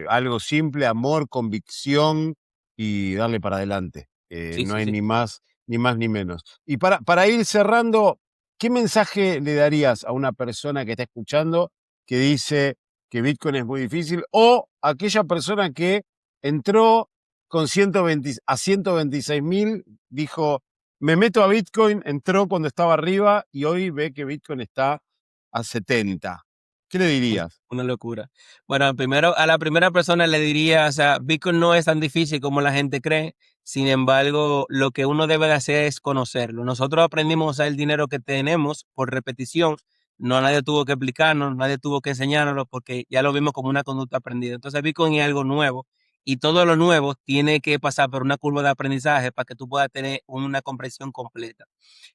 algo simple, amor, convicción y darle para adelante. Sí, No sí, hay sí. ni más ni menos. Y para ir cerrando, ¿qué mensaje le darías a una persona que está escuchando que dice que Bitcoin es muy difícil? O a aquella persona que entró con 120, a 126.000, dijo, me meto a Bitcoin, entró cuando estaba arriba y hoy ve que Bitcoin está a 70. ¿Qué le dirías? Una locura. Bueno, primero a la primera persona le diría, o sea, Bitcoin no es tan difícil como la gente cree. Sin embargo, lo que uno debe de hacer es conocerlo. Nosotros aprendimos a usar el dinero que tenemos por repetición. No, nadie tuvo que explicarnos, nadie tuvo que enseñárnoslo, porque ya lo vimos como una conducta aprendida. Entonces, Bitcoin es algo nuevo, y todo lo nuevo tiene que pasar por una curva de aprendizaje para que tú puedas tener una comprensión completa.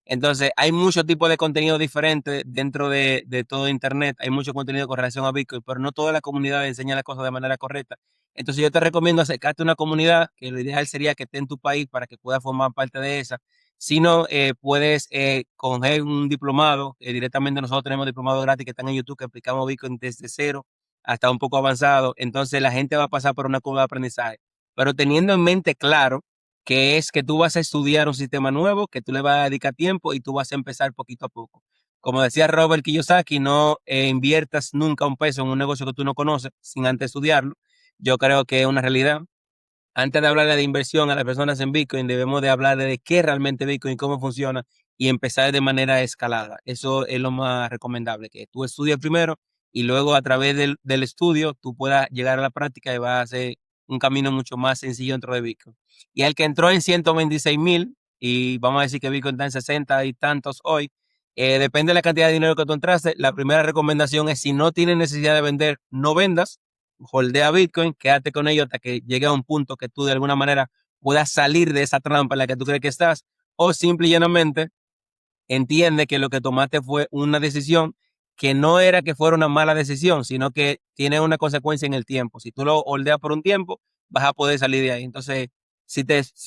Entonces, hay muchos tipos de contenido diferentes dentro de todo Internet. Hay mucho contenido con relación a Bitcoin, pero no toda la comunidad enseña las cosas de manera correcta. Entonces, yo te recomiendo acercarte a una comunidad, que lo ideal sería que esté en tu país para que puedas formar parte de esa. Si no, puedes coger un diplomado. Directamente nosotros tenemos diplomados gratis que están en YouTube, que explicamos Bitcoin desde cero hasta un poco avanzado. Entonces, la gente va a pasar por una curva de aprendizaje. Pero teniendo en mente claro que es que tú vas a estudiar un sistema nuevo, que tú le vas a dedicar tiempo y tú vas a empezar poquito a poco. Como decía Robert Kiyosaki, no inviertas nunca un peso en un negocio que tú no conoces sin antes estudiarlo. Yo creo que es una realidad. Antes de hablar de inversión a las personas en Bitcoin, debemos de hablar de qué realmente Bitcoin, cómo funciona, y empezar de manera escalada. Eso es lo más recomendable, que tú estudies primero y luego a través del estudio tú puedas llegar a la práctica, y vas a hacer un camino mucho más sencillo dentro de Bitcoin. Y el que entró en 126.000, y vamos a decir que Bitcoin está en 60 y tantos hoy, depende de la cantidad de dinero que tú entraste. La primera recomendación es, si no tienes necesidad de vender, no vendas, holdea Bitcoin, quédate con ello hasta que llegue a un punto que tú de alguna manera puedas salir de esa trampa en la que tú crees que estás, o simple y llanamente entiende que lo que tomaste fue una decisión que no era que fuera una mala decisión, sino que tiene una consecuencia en el tiempo. Si tú lo holdeas por un tiempo, vas a poder salir de ahí. Entonces, si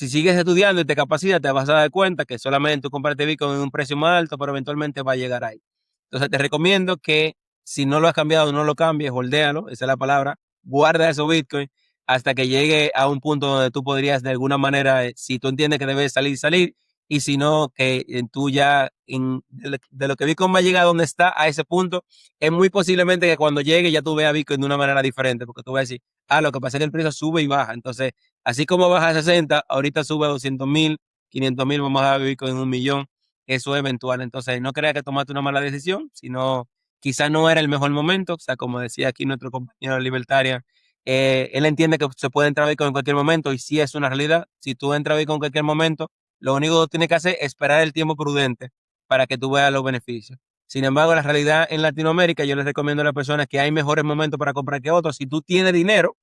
sigues estudiando y te capacitas, te vas a dar cuenta que solamente tú compraste Bitcoin en un precio más alto, pero eventualmente va a llegar ahí. Entonces, te recomiendo que si no lo has cambiado, no lo cambies, holdéalo, esa es la palabra, guarda esos Bitcoin hasta que llegue a un punto donde tú podrías de alguna manera, si tú entiendes que debes salir, salir, y si no, que tú ya, de lo que Bitcoin va a llegar a donde está, a ese punto, es muy posiblemente que cuando llegue ya tú veas Bitcoin de una manera diferente, porque tú vas a decir, lo que pasa es que el precio sube y baja. Entonces, así como baja a 60, ahorita sube a 200.000, 500.000, vamos a ver Bitcoin en 1 millón. Eso es eventual. Entonces, no creas que tomaste una mala decisión, sino quizás no era el mejor momento. O sea, como decía aquí nuestro compañero libertario, él entiende que se puede entrar a Bitcoin en cualquier momento, y sí es una realidad. Si tú entras a Bitcoin en cualquier momento, lo único que tienes que hacer es esperar el tiempo prudente para que tú veas los beneficios. Sin embargo, la realidad en Latinoamérica, yo les recomiendo a las personas que hay mejores momentos para comprar que otros. Si tú tienes dinero,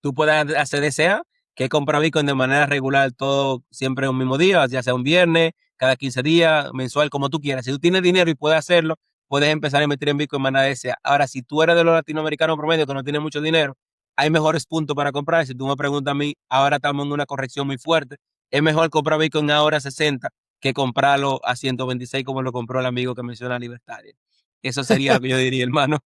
tú puedes hacer DCA, que es comprar Bitcoin de manera regular, todo siempre en un mismo día, ya sea un viernes, cada 15 días, mensual, como tú quieras. Si tú tienes dinero y puedes hacerlo, puedes empezar a invertir en Bitcoin de manera DCA. Ahora, si tú eres de los latinoamericanos promedio que no tienen mucho dinero, hay mejores puntos para comprar. Si tú me preguntas a mí, ahora estamos en una corrección muy fuerte. Es mejor comprar Bitcoin ahora a 60 que comprarlo a 126 como lo compró el amigo que menciona Libertaria. Eso sería lo que yo diría, hermano.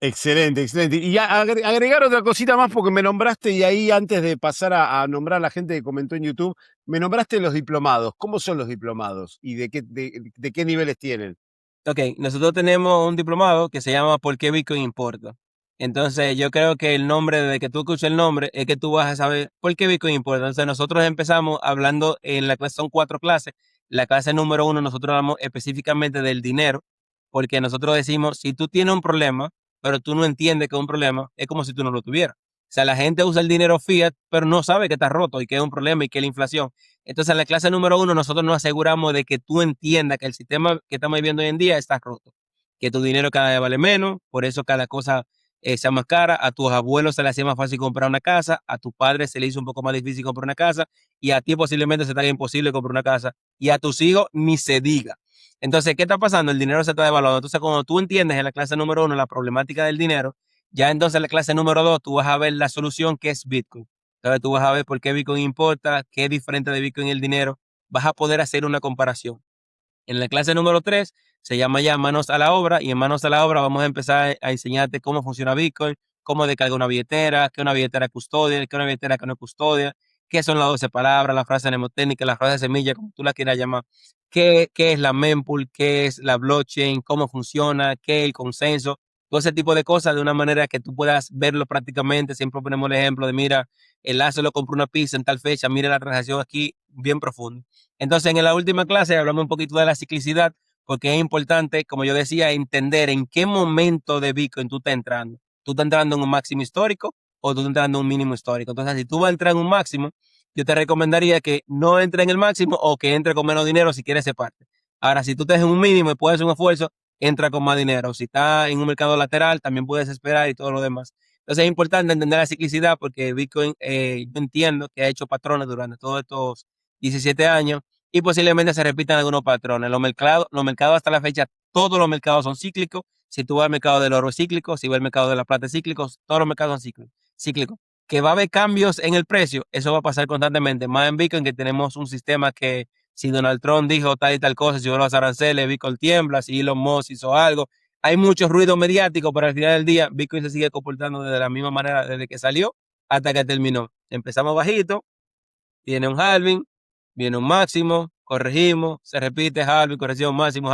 Excelente, excelente. Y agregar otra cosita más porque me nombraste y ahí antes de pasar a nombrar a la gente que comentó en YouTube, me nombraste los diplomados. ¿Cómo son los diplomados y de qué niveles tienen? Ok, nosotros tenemos un diplomado que se llama ¿Por qué Bitcoin importa? Entonces, yo creo que el nombre, desde que tú escuches el nombre, es que tú vas a saber por qué Bitcoin importa. Entonces, nosotros empezamos hablando en la clase, son 4 clases. La clase número 1, nosotros hablamos específicamente del dinero, porque nosotros decimos, si tú tienes un problema, pero tú no entiendes que es un problema, es como si tú no lo tuvieras. O sea, la gente usa el dinero fiat, pero no sabe que está roto y que es un problema y que es la inflación. Entonces, en la clase número 1, nosotros nos aseguramos de que tú entiendas que el sistema que estamos viviendo hoy en día está roto, que tu dinero cada vez vale menos, por eso cada cosa sea más cara, a tus abuelos se les hacía más fácil comprar una casa, a tus padres se les hizo un poco más difícil comprar una casa, y a ti posiblemente se te haga imposible comprar una casa, y a tus hijos ni se diga. Entonces, ¿qué está pasando? El dinero se está devaluando. Entonces, cuando tú entiendes en la clase número 1 la problemática del dinero, ya entonces en la clase número 2 tú vas a ver la solución que es Bitcoin. Entonces tú vas a ver por qué Bitcoin importa, qué es diferente de Bitcoin el dinero. Vas a poder hacer una comparación. En la clase número 3 se llama ya Manos a la Obra, y en Manos a la Obra vamos a empezar a enseñarte cómo funciona Bitcoin, cómo descarga una billetera, qué es una billetera custodia, qué es una billetera que no es custodia, qué son las 12 palabras, las frases mnemotécnicas, las frases semilla, como tú las quieras llamar, qué es la mempool, qué es la blockchain, cómo funciona, qué es el consenso, todo ese tipo de cosas de una manera que tú puedas verlo prácticamente. Siempre ponemos el ejemplo de, mira, el Lazo lo compró una pizza en tal fecha, mira la transacción aquí, bien profundo. Entonces, en la última clase hablamos un poquito de la ciclicidad, porque es importante, como yo decía, entender en qué momento de Bitcoin tú estás entrando. ¿Tú estás entrando en un máximo histórico o tú estás entrando en un mínimo histórico? Entonces, si tú vas a entrar en un máximo, yo te recomendaría que no entre en el máximo o que entre con menos dinero si quieres ser parte. Ahora, si tú estás en un mínimo y puedes hacer un esfuerzo, entra con más dinero. Si estás en un mercado lateral, también puedes esperar y todo lo demás. Entonces, es importante entender la ciclicidad porque Bitcoin, yo entiendo que ha hecho patrones durante todos estos 17 años y posiblemente se repitan algunos patrones. Los mercados hasta la fecha, todos los mercados son cíclicos. Si tú vas al mercado del oro es cíclico, si vas al mercado de la plata es cíclico, todos los mercados son cíclicos. Que va a haber cambios en el precio, eso va a pasar constantemente. Más en Bitcoin, que tenemos un sistema que si Donald Trump dijo tal y tal cosa, si hubo los aranceles, Bitcoin tiembla, si Elon Musk hizo algo. Hay mucho ruido mediático, pero al final del día Bitcoin se sigue comportando de la misma manera desde que salió hasta que terminó. Empezamos bajito, viene un halving, viene un máximo, corregimos, se repite halving, corrección máximo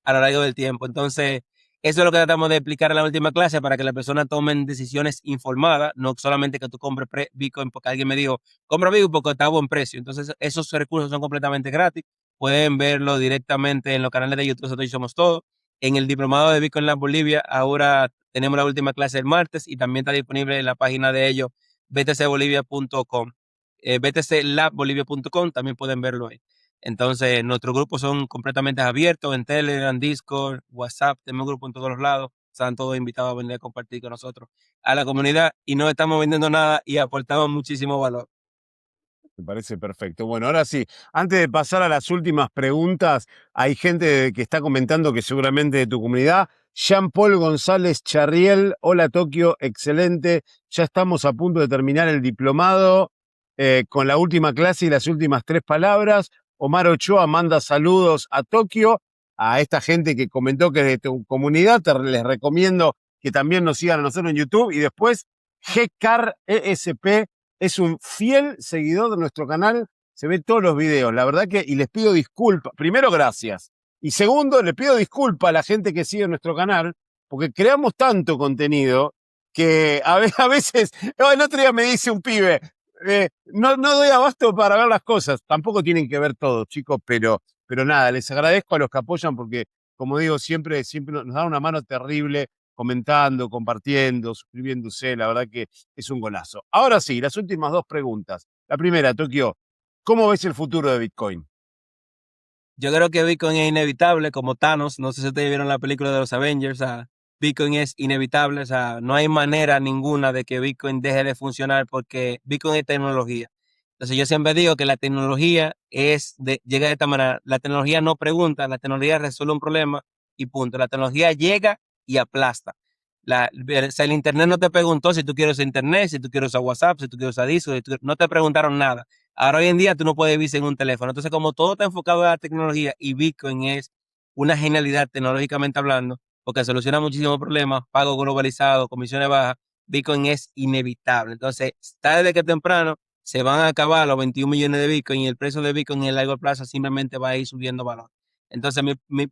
a lo largo del tiempo. Entonces, eso es lo que tratamos de explicar en la última clase para que las personas tomen decisiones informadas, no solamente que tú compres Bitcoin porque alguien me dijo, compra Bitcoin porque está a buen precio. Entonces, esos recursos son completamente gratis. Pueden verlo directamente en los canales de YouTube, nosotros somos todos. En el diplomado de Bitcoin Lab Bolivia, ahora tenemos la última clase el martes y también está disponible en la página de ellos, btcbolivia.com. btclabbolivia.com, también pueden verlo ahí. Entonces, nuestros grupos son completamente abiertos en Telegram, Discord, WhatsApp, tenemos grupos en todos los lados. Están todos invitados a venir a compartir con nosotros a la comunidad y no estamos vendiendo nada y aportamos muchísimo valor. Me parece perfecto. Bueno, ahora sí, antes de pasar a las últimas preguntas, hay gente que está comentando que seguramente de tu comunidad. Jean-Paul González Charriel, hola Tokio, excelente. Ya estamos a punto de terminar el diplomado con la última clase y las últimas 3 palabras. Omar Ochoa manda saludos a Tokio, a esta gente que comentó que es de tu comunidad. Les recomiendo que también nos sigan a nosotros en YouTube. Y después, GCAR ESP es un fiel seguidor de nuestro canal, se ve todos los videos, la verdad que, y les pido disculpas, primero gracias, y segundo, le pido disculpas a la gente que sigue nuestro canal, porque creamos tanto contenido que a veces, el otro día me dice un pibe, no doy abasto para ver las cosas, tampoco tienen que ver todo, chicos, pero nada, les agradezco a los que apoyan porque, como digo, siempre nos dan una mano terrible comentando, compartiendo, suscribiéndose, la verdad que es un golazo. Ahora sí, las últimas 2 preguntas. La primera, Tokio, ¿cómo ves el futuro de Bitcoin? Yo creo que Bitcoin es inevitable, como Thanos. No sé si ustedes vieron la película de los Avengers. Bitcoin es inevitable, o sea, no hay manera ninguna de que Bitcoin deje de funcionar porque Bitcoin es tecnología. Entonces yo siempre digo que la tecnología llega de esta manera. La tecnología no pregunta, la tecnología resuelve un problema y punto. La tecnología llega y aplasta. O sea, el Internet no te preguntó si tú quieres usar Internet, si tú quieres usar WhatsApp, si tú quieres usar Discord, no te preguntaron nada. Ahora hoy en día tú no puedes vivir sin un teléfono. Entonces, como todo está enfocado en la tecnología y Bitcoin es una genialidad tecnológicamente hablando, porque soluciona muchísimos problemas, pago globalizado, comisiones bajas, Bitcoin es inevitable. Entonces, tarde que temprano se van a acabar los 21 millones de Bitcoin y el precio de Bitcoin en el largo plazo simplemente va a ir subiendo valor. Entonces,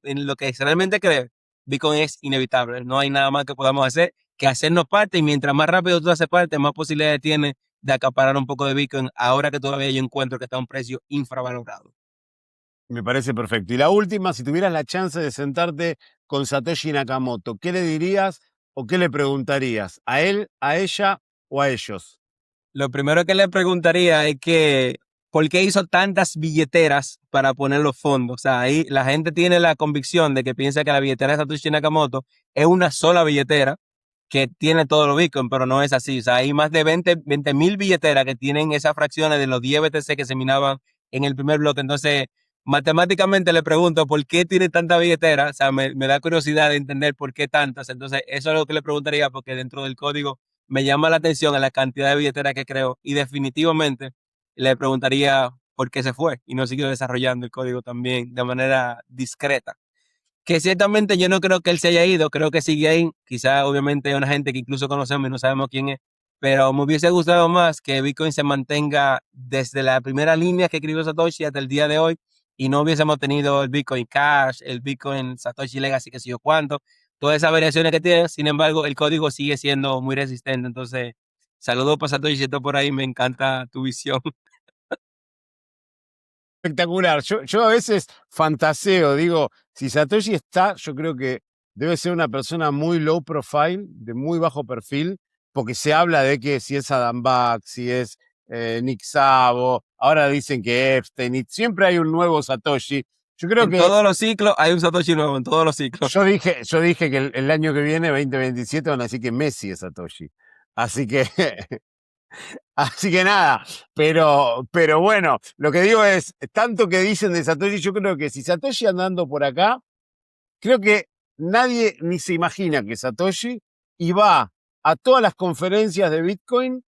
en lo que realmente creo, Bitcoin es inevitable. No hay nada más que podamos hacer que hacernos parte y mientras más rápido tú haces parte, más posibilidades tienes de acaparar un poco de Bitcoin ahora que todavía yo encuentro que está a un precio infravalorado. Me parece perfecto. Y la última, si tuvieras la chance de sentarte con Satoshi Nakamoto, ¿qué le dirías o qué le preguntarías? ¿A él, a ella o a ellos? Lo primero que le preguntaría es que, ¿por qué hizo tantas billeteras para poner los fondos? O sea, ahí la gente tiene la convicción de que piensa que la billetera de Satoshi Nakamoto es una sola billetera que tiene todos los Bitcoin, pero no es así. O sea, hay más de 20,000 billeteras que tienen esas fracciones de los 10 BTC que se minaban en el primer bloque. Entonces, matemáticamente le pregunto, ¿por qué tiene tanta billetera? O sea, me da curiosidad de entender por qué tantas. Entonces, eso es lo que le preguntaría, porque dentro del código me llama la atención a la cantidad de billeteras que creo y definitivamente le preguntaría por qué se fue y no siguió desarrollando el código también de manera discreta. Que ciertamente yo no creo que él se haya ido, creo que sigue ahí. Quizá obviamente hay una gente que incluso conocemos y no sabemos quién es, pero me hubiese gustado más que Bitcoin se mantenga desde la primera línea que escribió Satoshi hasta el día de hoy y no hubiésemos tenido el Bitcoin Cash, el Bitcoin Satoshi Legacy, que sé yo cuánto, todas esas variaciones que tiene. Sin embargo, el código sigue siendo muy resistente. Entonces, saludos para Satoshi, si estás por ahí, me encanta tu visión. Espectacular. Yo a veces fantaseo, digo, si Satoshi está, yo creo que debe ser una persona muy low profile, de muy bajo perfil, porque se habla de que si es Adam Back, si es Nick Szabo, ahora dicen que Epstein, y siempre hay un nuevo Satoshi. Yo creo En que todos los ciclos hay un Satoshi nuevo, en todos los ciclos. yo dije que el año que viene, 2027, van a decir que Messi es Satoshi. Así que Así que nada, pero bueno, lo que digo es, tanto que dicen de Satoshi, yo creo que si Satoshi andando por acá, creo que nadie ni se imagina que Satoshi y va a todas las conferencias de Bitcoin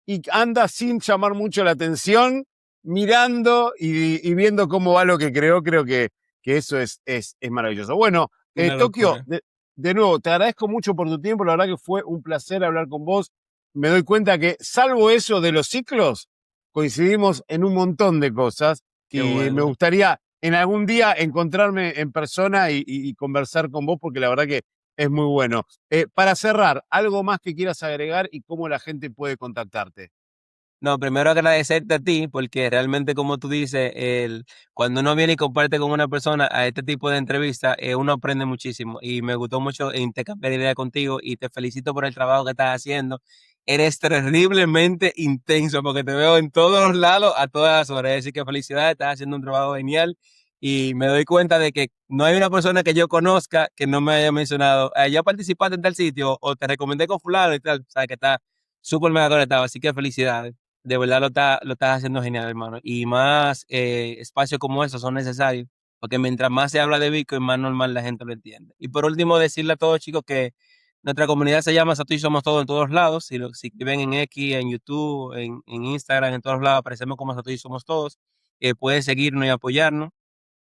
y anda sin llamar mucho la atención, mirando y viendo cómo va lo que creó, creo que eso es maravilloso. Bueno, Una Tokio, locura. de nuevo, te agradezco mucho por tu tiempo, la verdad que fue un placer hablar con vos. Me doy cuenta que, salvo eso de los ciclos, coincidimos en un montón de cosas Qué y me bueno. gustaría en algún día encontrarme en persona y conversar con vos, porque la verdad que es muy bueno. Para cerrar, ¿algo más que quieras agregar y cómo la gente puede contactarte? No, primero agradecerte a ti, porque realmente, como tú dices, cuando uno viene y comparte con una persona a este tipo de entrevistas, uno aprende muchísimo. Y me gustó mucho intercambiar ideas contigo y te felicito por el trabajo que estás haciendo. Eres terriblemente intenso porque te veo en todos los lados a todas las horas. Así que felicidades, estás haciendo un trabajo genial. Y me doy cuenta de que no hay una persona que yo conozca que no me haya mencionado, ya participaste en tal sitio o te recomendé con fulano y tal. O sea, que está súper mega conectado. Así que felicidades. De verdad lo estás haciendo genial, hermano. Y más espacios como esos son necesarios, porque mientras más se habla de Bitcoin, más normal la gente lo entiende. Y por último, decirle a todos, chicos, que nuestra comunidad se llama Satoshi Somos Todos en todos lados. Si ven en X, en YouTube, en Instagram, en todos lados, aparecemos como Satoshi Somos Todos. Pueden seguirnos y apoyarnos.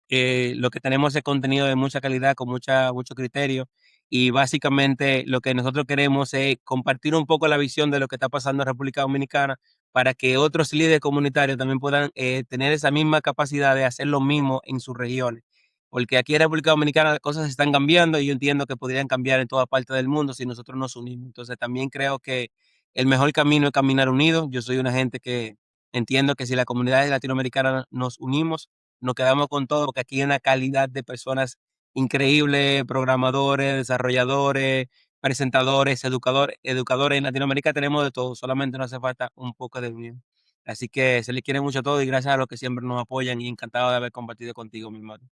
Lo que tenemos es contenido de mucha calidad, con mucho criterio. Y básicamente lo que nosotros queremos es compartir un poco la visión de lo que está pasando en República Dominicana para que otros líderes comunitarios también puedan tener esa misma capacidad de hacer lo mismo en sus regiones. Porque aquí en República Dominicana las cosas están cambiando y yo entiendo que podrían cambiar en toda parte del mundo si nosotros nos unimos. Entonces también creo que el mejor camino es caminar unidos. Yo soy una gente que entiendo que si la comunidad latinoamericana nos unimos, nos quedamos con todo, porque aquí hay una calidad de personas increíble, programadores, desarrolladores, presentadores, educadores. En Latinoamérica tenemos de todo, solamente nos hace falta un poco de unión. Así que se les quiere mucho a todos y gracias a los que siempre nos apoyan y encantado de haber compartido contigo, mi hermano.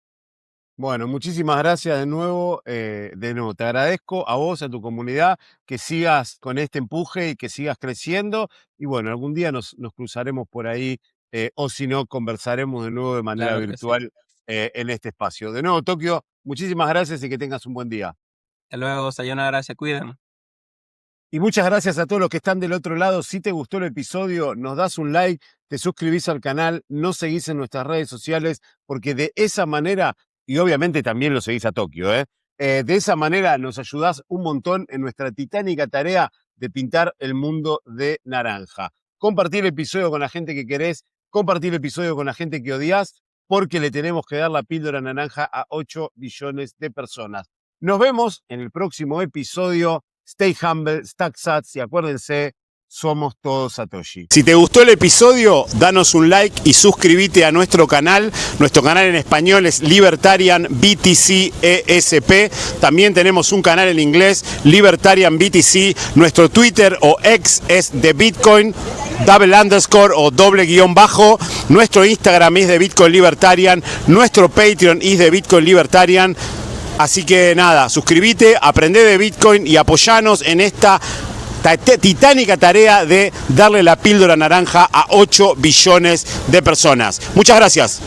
Bueno, muchísimas gracias de nuevo te agradezco a vos, a tu comunidad, que sigas con este empuje y que sigas creciendo. Y bueno, algún día nos cruzaremos por ahí, o si no, conversaremos de nuevo de manera Claro que sí. virtual en este espacio. De nuevo, Tokio, muchísimas gracias y que tengas un buen día. Hasta luego, sayonara, se cuidan. Y muchas gracias a todos los que están del otro lado. Si te gustó el episodio, nos das un like, te suscribís al canal, nos seguís en nuestras redes sociales, porque de esa manera, y obviamente también lo seguís a Tokio, de esa manera nos ayudás un montón en nuestra titánica tarea de pintar el mundo de naranja. Compartir el episodio con la gente que querés, compartir el episodio con la gente que odias, porque le tenemos que dar la píldora naranja a 8 billones de personas. Nos vemos en el próximo episodio. Stay humble, stack sats y acuérdense, somos todos Satoshi. Si te gustó el episodio, danos un like y suscríbete a nuestro canal. Nuestro canal en español es Libertarian BTC ESP. También tenemos un canal en inglés, Libertarian BTC. Nuestro Twitter o X es de Bitcoin, __ o __. Nuestro Instagram es de Bitcoin Libertarian. Nuestro Patreon es de Bitcoin Libertarian. Así que nada, suscríbete, aprende de Bitcoin y apoyanos en esta titánica tarea de darle la píldora naranja a 8 billones de personas. Muchas gracias.